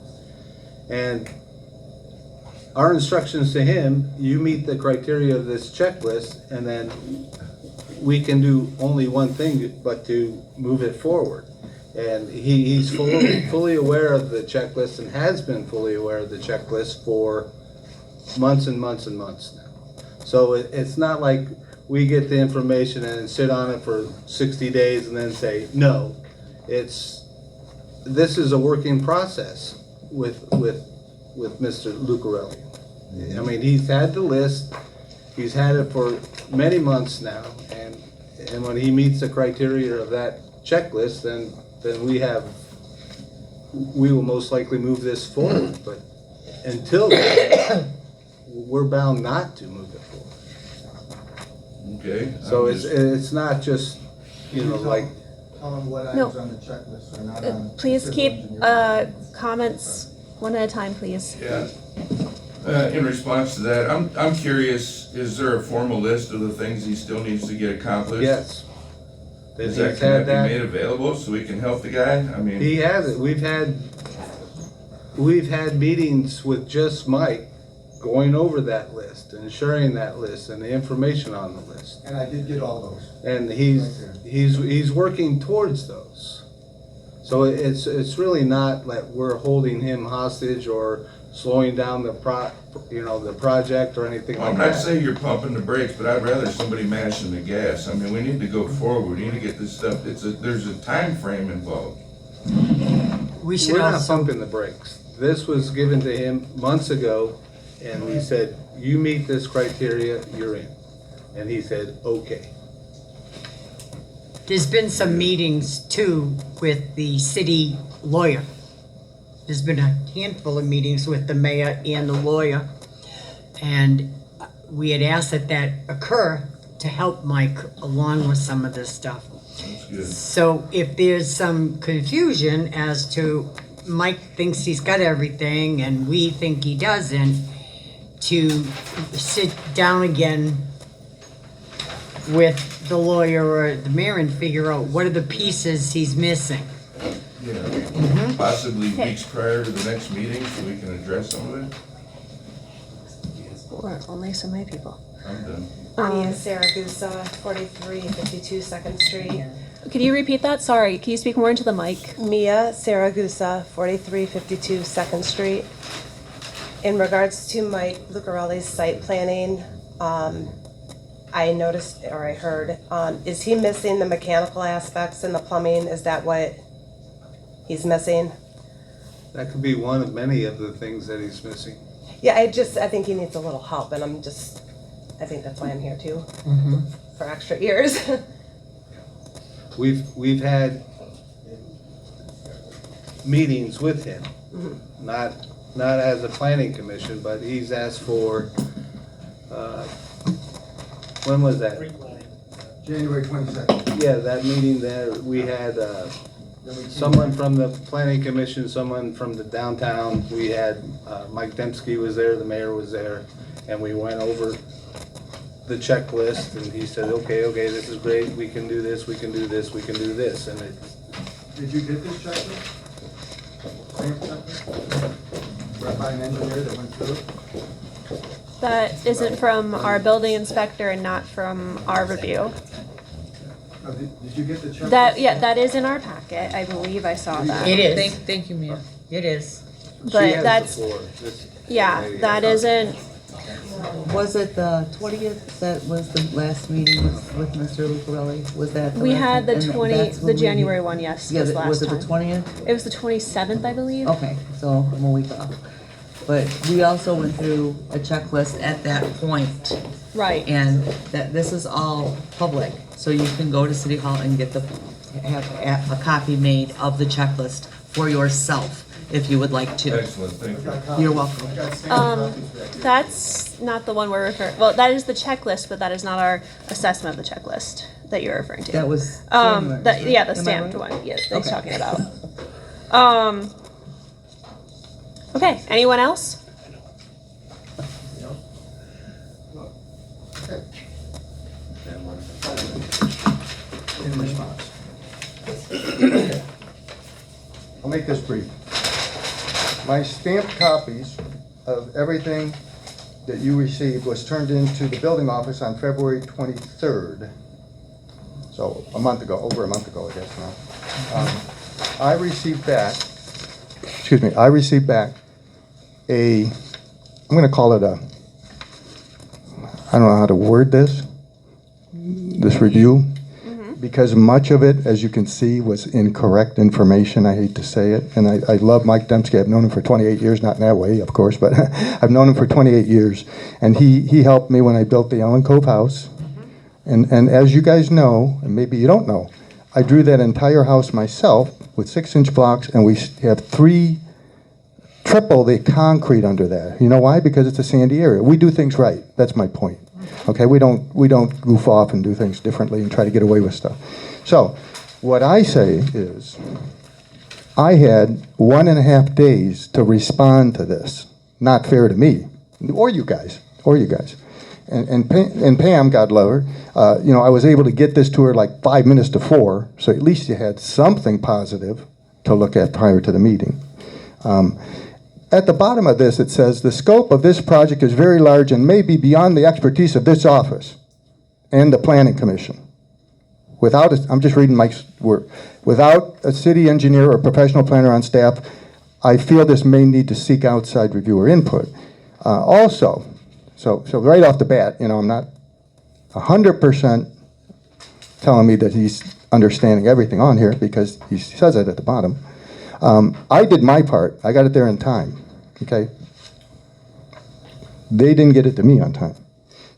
And our instructions to him, you meet the criteria of this checklist, and then we can do only one thing but to move it forward. And he's fully aware of the checklist and has been fully aware of the checklist for months and months and months now. So it's not like we get the information and sit on it for 60 days and then say, no. This is a working process with Mr. Lucarelli. I mean, he's had the list, he's had it for many months now, and when he meets the criteria of that checklist, then we will most likely move this forward, but until then, we're bound not to move it forward. Okay. So it's not just, like, Tell them what No. items on the checklist are not on. Please civil keep engineering. comments one at a time, please. Yeah. In response to that, I'm curious, is there a formal list of the things he still needs to get accomplished? yes. Is He's that, can had that be made available so we can help the guy? I mean. He has it. We've had meetings with just Mike going over that list and sharing that list and the information on the list. And I did get all those. And he's working towards those. So it's really not like we're holding him hostage or slowing down the project or anything Well, like I'm not that. saying you're pumping the brakes, but I'd rather somebody mashing the gas. I mean, we need to go forward. We need to get this stuff, there's a time frame involved. We should We're not also, pumping the brakes. This was given to him months ago, and we said, you meet this criteria, you're in. And he said, okay. there's been some meetings too with the city lawyer. There's been a handful of meetings with the mayor and the lawyer. And we had asked that occur to help Mike along with some of this stuff. That's good. So if there's some confusion as to Mike thinks he's got everything and we think he doesn't, to sit down again with the lawyer or the mayor and figure out what are the pieces he's missing. Yeah, possibly weeks prior to the next meeting so we can address some of it. Or only so many people. I'm done. Mia Saragusa, 4352 2nd Street. Could you repeat that? Sorry. Can you speak more into the mic? Mia Saragusa, 4352 2nd Street. In regards to Mike Lucarelli's site planning, I noticed, or I heard, is he missing the mechanical aspects and the plumbing? Is that what he's missing? That could be one of many of the things that he's missing. Yeah, I think he needs a little help, and I think that's why I'm here too, for extra ears. We've had meetings with him, not as a planning commission, but he's asked for, when was that? January 22nd. Yeah, that meeting there, we had, someone from the planning commission, someone from the downtown, we had, Mike Dembski was there, the mayor was there, and we went over the checklist, and he said, okay, this is great, we can do this, we can do this, we can do this, and Did you get this checklist? Same checklist? Read by an engineer that went through it? That isn't from our building inspector and not from our review. No, did you get the checklist? That is in our packet. I believe I saw that. It is. Thank you, Mia. It is. she But has that's, the floor. This yeah, lady that has- isn't, Was it the 20th that was the last meeting with Mr. Lucarelli? Was that the we last had the one? And 20, that's the when we- January one, yes, Yeah, was was last it the time. 20th? It was the 27th, I believe. Okay, so I'm a week off. But we also went through a checklist at that point, Right. and that this is all public. So you can go to City Hall and get the have a copy made of the checklist for yourself, if you would like to. Excellent, thank you. You're welcome. That's not the one we're referring, well, that is the checklist, but that is not our assessment of the checklist that you're referring to. That was That, January's, yeah, the right? Am I stamped right? one, yeah, that he's Okay. talking about. Okay, anyone else? In response. I'll make this brief. My stamped copies of everything that you received was turned into the building office on February 23rd. So a month ago, over a month ago, I guess now. I received back I'm gonna call it a, I don't know how to word this review, because much of it, as you can see, was incorrect information. I hate to say it, and I love Mike Dembski. I've known him for 28 years, not in that way, of course, but I've known him for 28 years, and he helped me when I built the Ellen Cove house. And as you guys know, and maybe you don't know, I drew that entire house myself with 6-inch blocks, and we have triple the concrete under there. You know why? Because it's a sandy area. We do things right. That's my point. Okay, we don't goof off and do things differently and try to get away with stuff. So, what I say is, I had 1.5 days to respond to this. Not fair to me, or you guys. And Pam, God love her, I was able to get this to her like 5 minutes to 4, so at least you had something positive to look at prior to the meeting. At the bottom of this, it says, the scope of this project is very large and may be beyond the expertise of this office and the Planning Commission. I'm just reading Mike's word. Without a city engineer or professional planner on staff, I feel this may need to seek outside reviewer input. Also, so right off the bat, I'm not 100% telling me that he's understanding everything on here, because he says it at the bottom. I did my part. I got it there in time, okay? They didn't get it to me on time.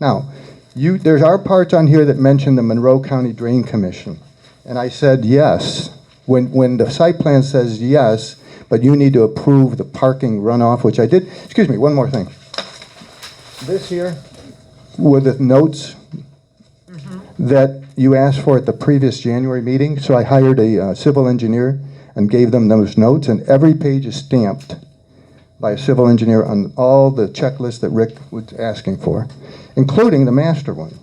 Now, there are parts on here that mention the Monroe County Drain Commission, and I said yes. When the site plan says yes, but you need to approve the parking runoff, which I did. Excuse me, one more thing. This here were the notes that you asked for at the previous January meeting, so I hired a civil engineer and gave them those notes, and every page is stamped by a civil engineer on all the checklists that Rick was asking for, including the master one.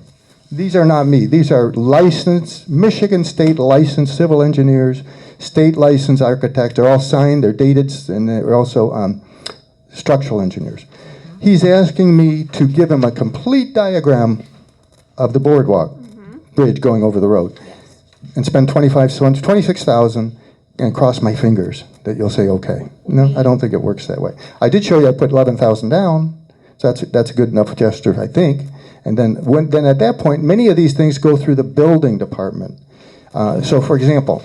These are not me. These are licensed, Michigan State licensed civil engineers, state licensed architects. They're all signed, they're dated, and they're also structural engineers. He's asking me to give him a complete diagram of the boardwalk bridge going over the road, and spend $26,000 and cross my fingers that you'll say okay. No, I don't think it works that way. I did show you I put $11,000 down, so that's a good enough gesture, I think. And then at that point, many of these things go through the building department. So, for example,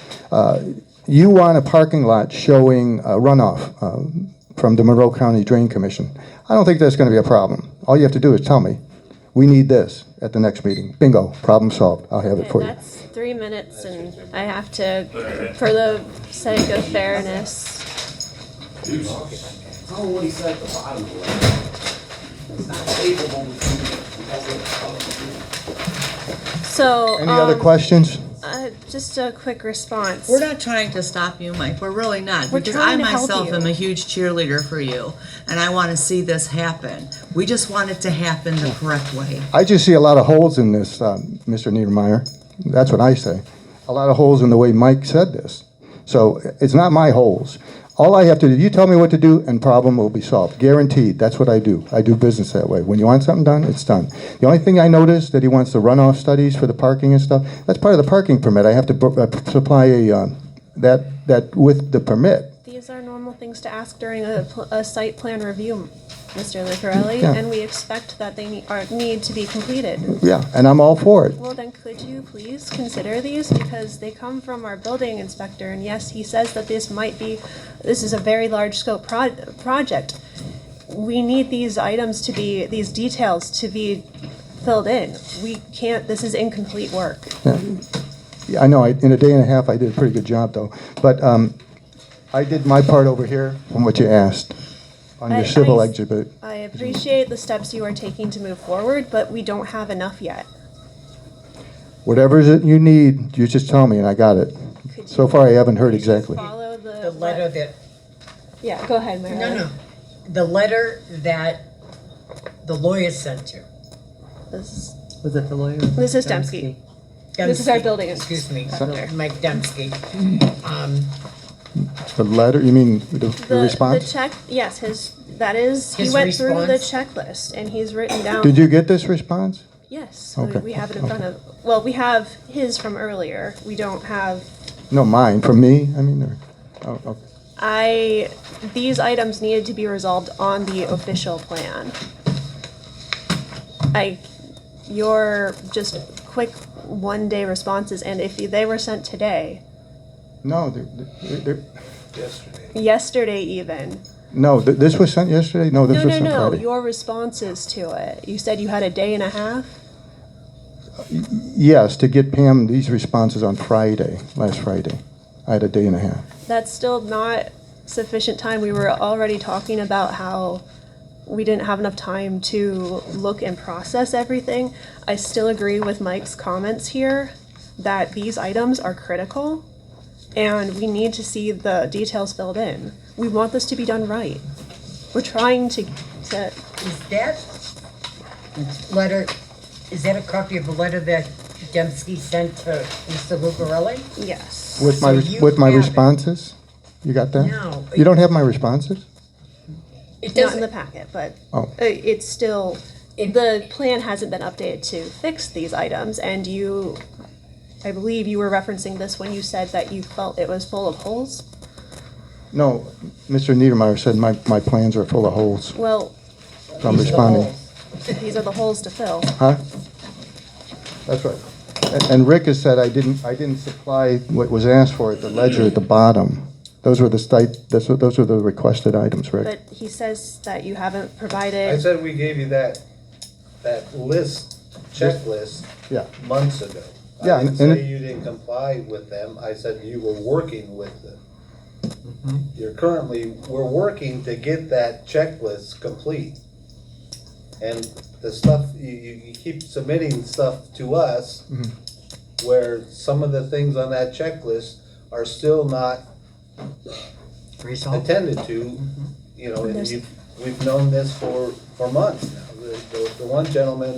you want a parking lot showing runoff from the Monroe County Drain Commission. I don't think that's going to be a problem. All you have to do is tell me, we need this at the next meeting. Bingo, problem solved. I'll have it for you. That's 3 minutes, and I have to, for the sake of fairness. Tell him what he said at the bottom of the letter. It's not capable So. Any other questions? Just a quick response. We're not trying to stop you, Mike. We're really not. We're Because trying I to help myself you. am a huge cheerleader for you, and I want to see this happen. We just want it to happen the correct way. I just see a lot of holes in this, Mr. Niedermeyer. That's what I say. A lot of holes in the way Mike said this. So it's not my holes. All I have to do, you tell me what to do, and problem will be solved. Guaranteed. That's what I do. I do business that way. When you want something done, it's done. The only thing I noticed that he wants the runoff studies for the parking and stuff. That's part of the parking permit. I have to supply that with the permit. These are normal things to ask during a site plan review, Mr. Lucarelli, Yeah. and we expect that they need to be completed. Yeah, and I'm all for it. Well, then could you please consider these, because they come from our building inspector, and yes, he says that this is a very large scope project. We need these these details to be filled in. We can't, this is incomplete work. Yeah. I know, in a day and a half, I did a pretty good job, though. But I did my part over here from what you asked on your civil exhibit. I appreciate the steps you are taking to move forward, but we don't have enough yet. Whatever it you need, you just tell me, and I got it. So far, I haven't heard exactly. Follow The letter that, Yeah, go ahead, Mary. no, the letter that the lawyer sent you. This, Was it the lawyer? this is Dembski. This is our building Excuse me, inspector. Mike Dembski. The letter, you mean the response? The check, yes, he His went through the response? checklist and he's written down. Did you get this response? Yes, Okay. we have it in front of, well, we have his from earlier. We don't have, No, mine, from me, I mean, or, oh, okay. these items needed to be resolved on the official plan. Your just quick one-day responses, and if they were sent today, No, yesterday even. no, this was sent yesterday? No, this No, was no, sent no, Friday. your responses to it. You said you had a day and a half? Yes, to get Pam these responses on Friday, last Friday. I had a day and a half. That's still not sufficient time. We were already talking about how we didn't have enough time to look and process everything. I still agree with Mike's comments here that these items are critical and we need to see the details filled in. We want this to be done right. We're trying to Is that letter, is that a copy of the letter that Dembski sent to Mr. Lucarelli? yes. With my, So you with my have it. responses? You got that? No. You don't have my responses? It Not in the doesn't, packet, but Oh. it's still, the plan hasn't been updated to fix these items, and I believe you were referencing this when you said that you felt it was full of holes. No, Mr. Niedermeyer said my plans are full of holes, Well, so I'm responding. these are the holes to fill. Huh? That's right. And Rick has said I didn't supply what was asked for at the ledger at the bottom. Those were those were the requested items, Rick. But he says that you haven't I provided, said we gave you that list, checklist, Yeah. months ago. Yeah, I didn't and say you didn't comply with them, I said you were working with them. Mm-hmm. We're working to get that checklist complete. And the stuff, you keep submitting stuff to us Mm-hmm. where some of the things on that checklist are still not resolved. attended to, you know, and we've known this for months now. The one gentleman,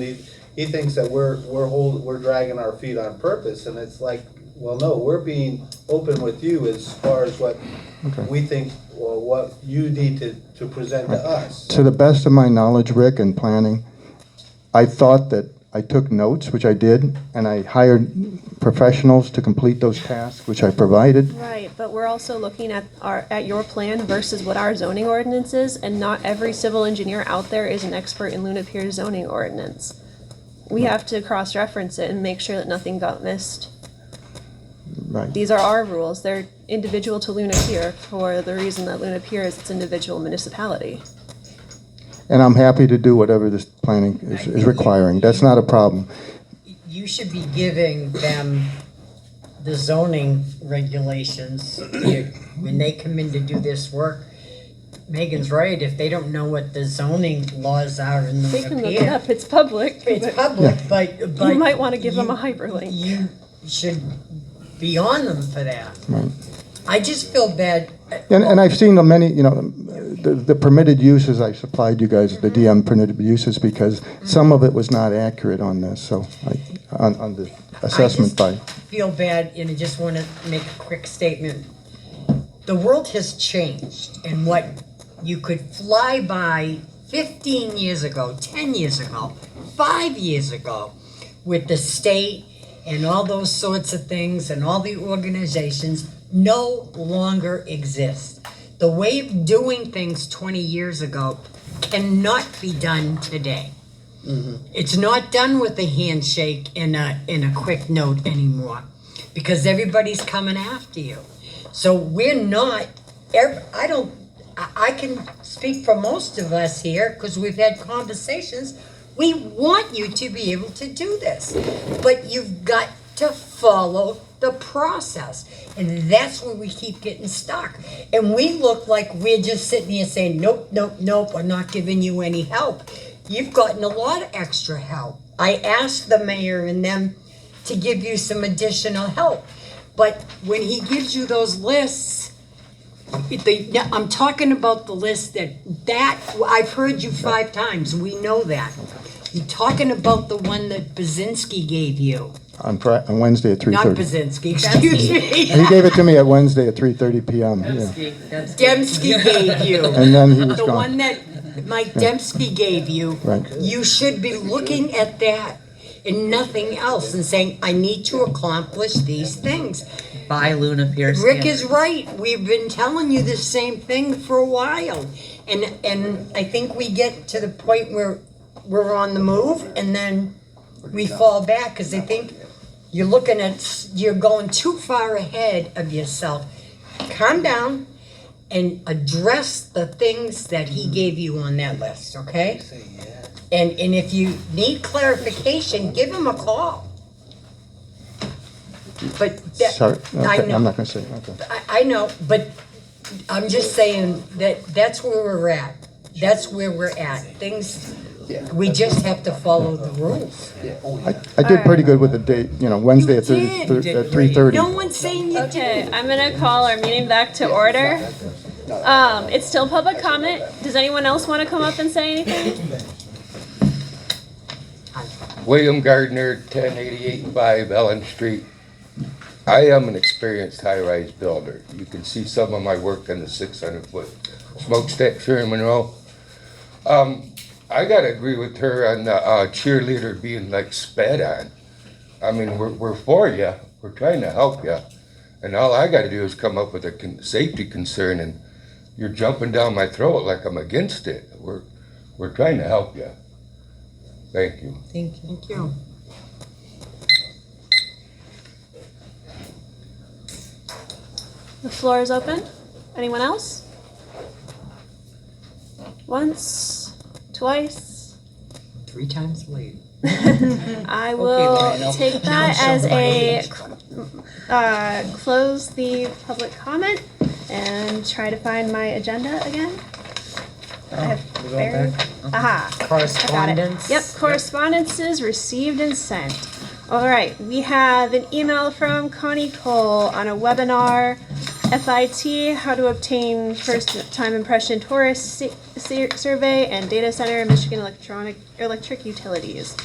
he thinks that we're dragging our feet on purpose, and it's like, well, no, we're being open with you as far as what Okay. we think, or what you need to present to us. To the best of my knowledge, Rick, and planning, I thought that I took notes, which I did, and I hired professionals to complete those tasks, which I provided. right, but we're also looking at your plan versus what our zoning ordinance is, and not every civil engineer out there is an expert in Luna Pier's zoning ordinance. We have to cross-reference it and make sure that nothing got missed. Right. These are our rules. They're individual to Luna Pier for the reason that Luna Pier is its individual municipality. And I'm happy to do whatever this planning is requiring. That's not a problem. You should be giving them the zoning regulations when they come in to do this work. Megan's right, if they don't know what the zoning laws are in They the can look it up. It's public. It's but public, but. You might want to give them a hyperlink. You should be on them for that. Right. I just feel bad. And I've seen the many, the permitted uses I supplied you guys, the DM permitted uses, because some of it was not accurate on this, so, on the assessment by. Feel bad, and I just want to make a quick statement. The world has changed, and what you could fly by 15 years ago, 10 years ago, 5 years ago, with the state and all those sorts of things and all the organizations no longer exist. The way of doing things 20 years ago cannot be done today. It's not done with a handshake and a quick note anymore, because everybody's coming after you. So we're not, I can speak for most of us here, because we've had conversations. We want you to be able to do this, but you've got to follow the process. And that's where we keep getting stuck. And we look like we're just sitting here saying, nope, nope, nope, we're not giving you any help. You've gotten a lot of extra help. I asked the mayor and them to give you some additional help. But when he gives you those lists, I'm talking about the list that I've heard you 5 times, we know that. You're talking about the one that Bazinski gave you. On Wednesday at 3:30. Not Bazinski, excuse me. He gave it to me at Wednesday at 3:30 p.m. Yeah. Dembski gave you. And then he was The gone. one that Mike Dembski gave you. Right. You should be looking at that and nothing else and saying, I need to accomplish these things. By Luna Pier. Rick is right. We've been telling you the same thing for a while. And I think we get to the point where we're on the move and then we fall back because I think you're going too far ahead of yourself. Calm down and address the things that he gave you on that list, okay? And if you need clarification, give him a call. But Sorry, I okay, know. I'm not going to say it. Okay. I know, but I'm just saying that's where we're at. That's where we're at. Things, we just have to follow the rules. I did pretty good with the date, Wednesday at 3:30. No one's saying you Okay, didn't. I'm gonna call our meeting back to order. It's still public comment. Does anyone else wanna come up and say anything? William Gardner, 1088 Ellen Street. I am an experienced high-rise builder. You can see some of my work on the 600-foot smokestacks here in Monroe. I gotta agree with her on the cheerleader being like spat on. I mean, we're for you. We're trying to help you. And all I gotta do is come up with a safety concern and you're jumping down my throat like I'm against it. We're trying to help you. Thank you. Thank you. Thank you. The floor is open. Anyone else? Once, twice. 3 times late. I will take that as a close the public comment and try to find my agenda again. I have we go very- back? Aha. I got it. Correspondence. Yep, correspondences received and sent. All right, we have an email from Connie Cole on a webinar, FIT, how to obtain first time impression tourist survey and data center in Michigan electric utilities.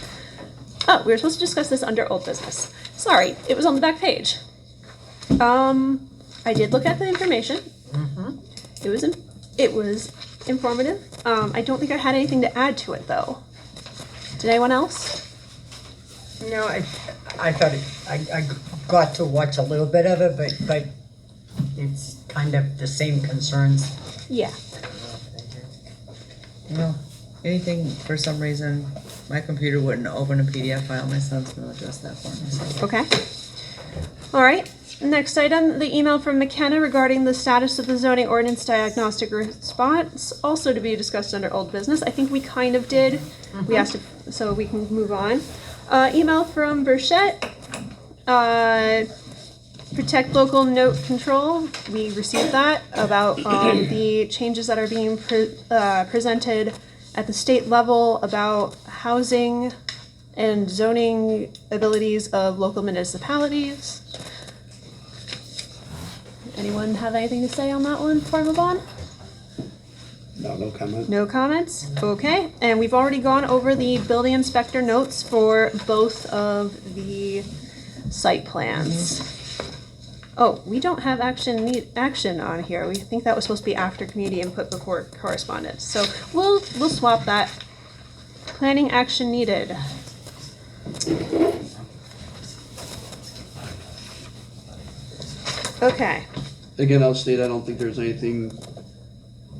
Oh, we were supposed to discuss this under old business. Sorry, it was on the back page. I did look at the information. It was informative. I don't think I had anything to add to it though. Did anyone else? No, I thought I got to watch a little bit of it, but it's kind of the same concerns. Yeah. No, anything, for some reason, my computer wouldn't open a PDF file. My son's gonna address that for me. So. Okay. All right. Next item, the email from McKenna regarding the status of the zoning ordinance diagnostic response, also to be discussed under old business. I think we kind of did. We asked if, so we can move on. Email from Burchette. Protect local note control. We received that about the changes that are being presented at the state level about housing and zoning abilities of local municipalities. Anyone have anything to say on that one before I move on? No comment. No comments? Okay, and we've already gone over the building inspector notes for both of the site plans. Oh, we don't have action on here. We think that was supposed to be after community input before correspondence. So we'll swap that. Planning action needed. Okay. Again, I'll state, I don't think there's anything,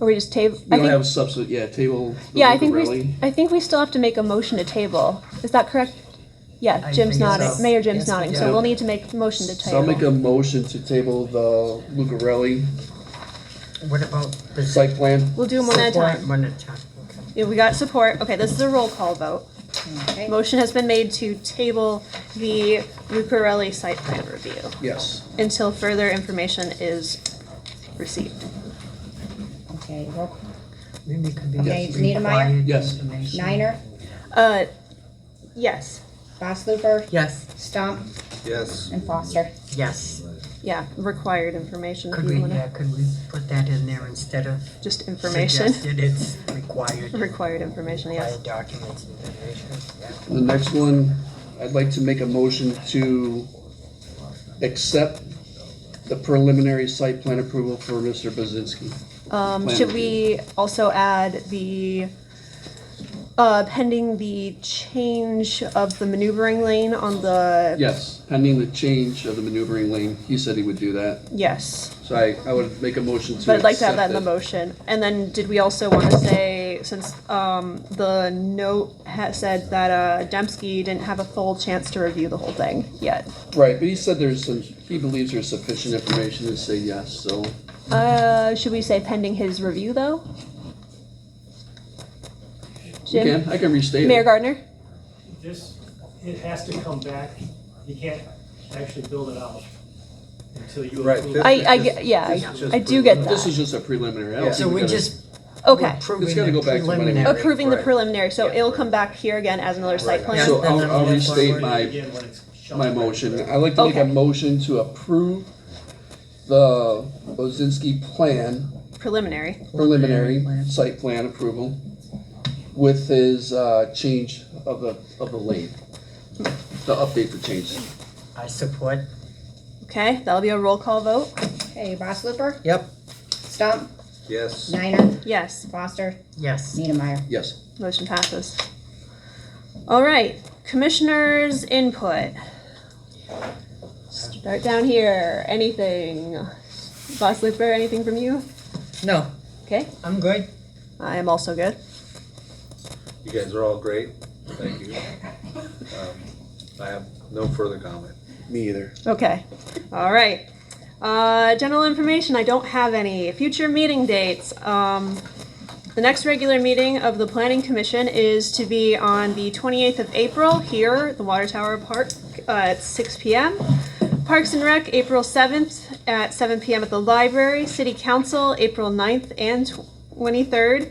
Or we just table? we don't have a substitute, table. the Yeah, I think Lucarelli. we still have to make a motion to table. Is that correct? Yeah, I Jim's think nodding. so. Mayor Jim's Yes, nodding. we So do. we'll need to make a motion to So I'll make table. a motion to table the Lucarelli What about the site plan. We'll do them one at a support? time. One at a time. Okay. Yeah, we got support. Okay, this is a roll call vote. Okay. Motion has been made to table the Lucarelli site plan review Yes. until further information is received. Okay, roll, Maybe it could be Okay, just Niedermeyer? required Yes. information. Niner, Yes, Bosslooper, Yes. Stump, Yes. and Foster. Yes. yeah, required information if Could you we, wanna, could we put that in there instead of just information, suggested it's required? required information, yes. Required documents and information, yeah. The next one, I'd like to make a motion to accept the preliminary site plan approval for Mr. Bazinski. Should we also add the, pending the change of the maneuvering lane on the, Yes, pending the change of the maneuvering lane, he said he would do that. yes. So I would make a motion to But I'd like to have that accept in the it. motion. And then did we also want to say, since the note said that Dembski didn't have a full chance to review the whole thing yet? Right, but he said he believes there's sufficient information to say yes, so. Should we say pending his review, though? You Jim? can, I can restate Mayor it. Gardner? It has to come back, you can't actually build it out until you Right, approve. this- Yeah, this is just I do get This that. is just a preliminary. I don't So think we gotta- just. Okay. approving It's gotta the go back to money. preliminary. Approving the Right. preliminary, so it'll come back here again as another site plan? Yeah. So And then I'll move restate forward. my Again, when it's shown. my motion. I'd like to make a Okay. motion to approve the Ozinski plan, Preliminary. preliminary site plan approval with his change of the lane. The update for change. I support. Okay, that'll be a roll call vote. Okay, Bosslooper, Yep. Stump, Yes. Niner, Yes, Foster, Yes. Niedermeyer. Yes. motion passes. All right, commissioners' input. Start down here. Anything? Boss Looper, anything from you? No. Okay, I'm good. I am also good. You guys are all great. Thank you. I have no further comment. Me either. Okay, all right. General information, I don't have any. Future meeting dates. The next regular meeting of the Planning Commission is to be on the 28th of April here at the Water Tower Park at 6 p.m. Parks and Rec, April 7th at 7 p.m. at the library. City Council, April 9th and 23rd,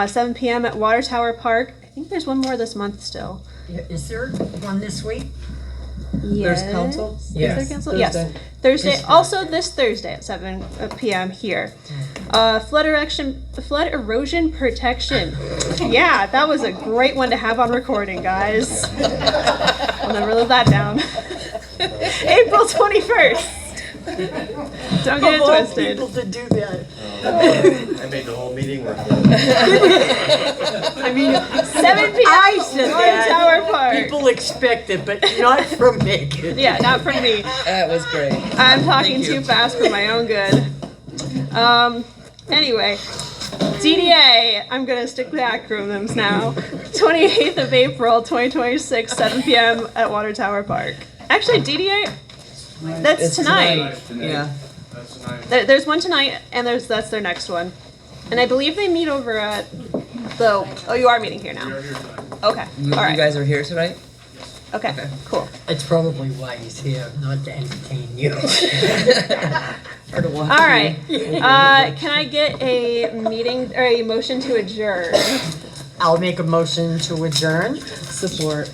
7 p.m. at Water Tower Park. I think there's one more this month still. Is there one this week? Yes. There's council? Is Yes. there council? Yes. Thursday. Thursday, This also this Thursday at 7 p.m. here. Flood erosion protection. Yeah, that was a great one to have on recording, guys. I'll never live that down. April 21st. Don't get it Of all twisted. people to do that. I made the whole meeting work. I mean, 7 p.m. I said Water that. Tower Park. People expect it, but not from Megan. Yeah, not from me. That was great. I'm talking Thank you. too fast for my own good. Anyway, DDA, I'm gonna stick with acronyms now. 28th of April, 2026, 7 p.m. at Water Tower Park. Actually, DDA, that's It's tonight. Yeah. There's one tonight, and that's their next one. And I believe they meet over at the, oh, you are meeting here now. Okay, You, all you right. guys are here tonight? Okay, cool. It's probably why he's here, not to entertain you. Or to walk All right. through? Can I get a meeting or a motion to adjourn? I'll make a motion to adjourn. Support.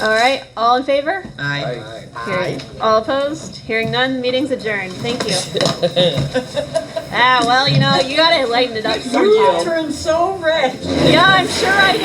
All right, all in favor? Aye. Hearing, all opposed? Hearing none, meeting's adjourned. Thank you. Well, you gotta lighten it up You sometime. turned so red. Yeah, I'm sure I did.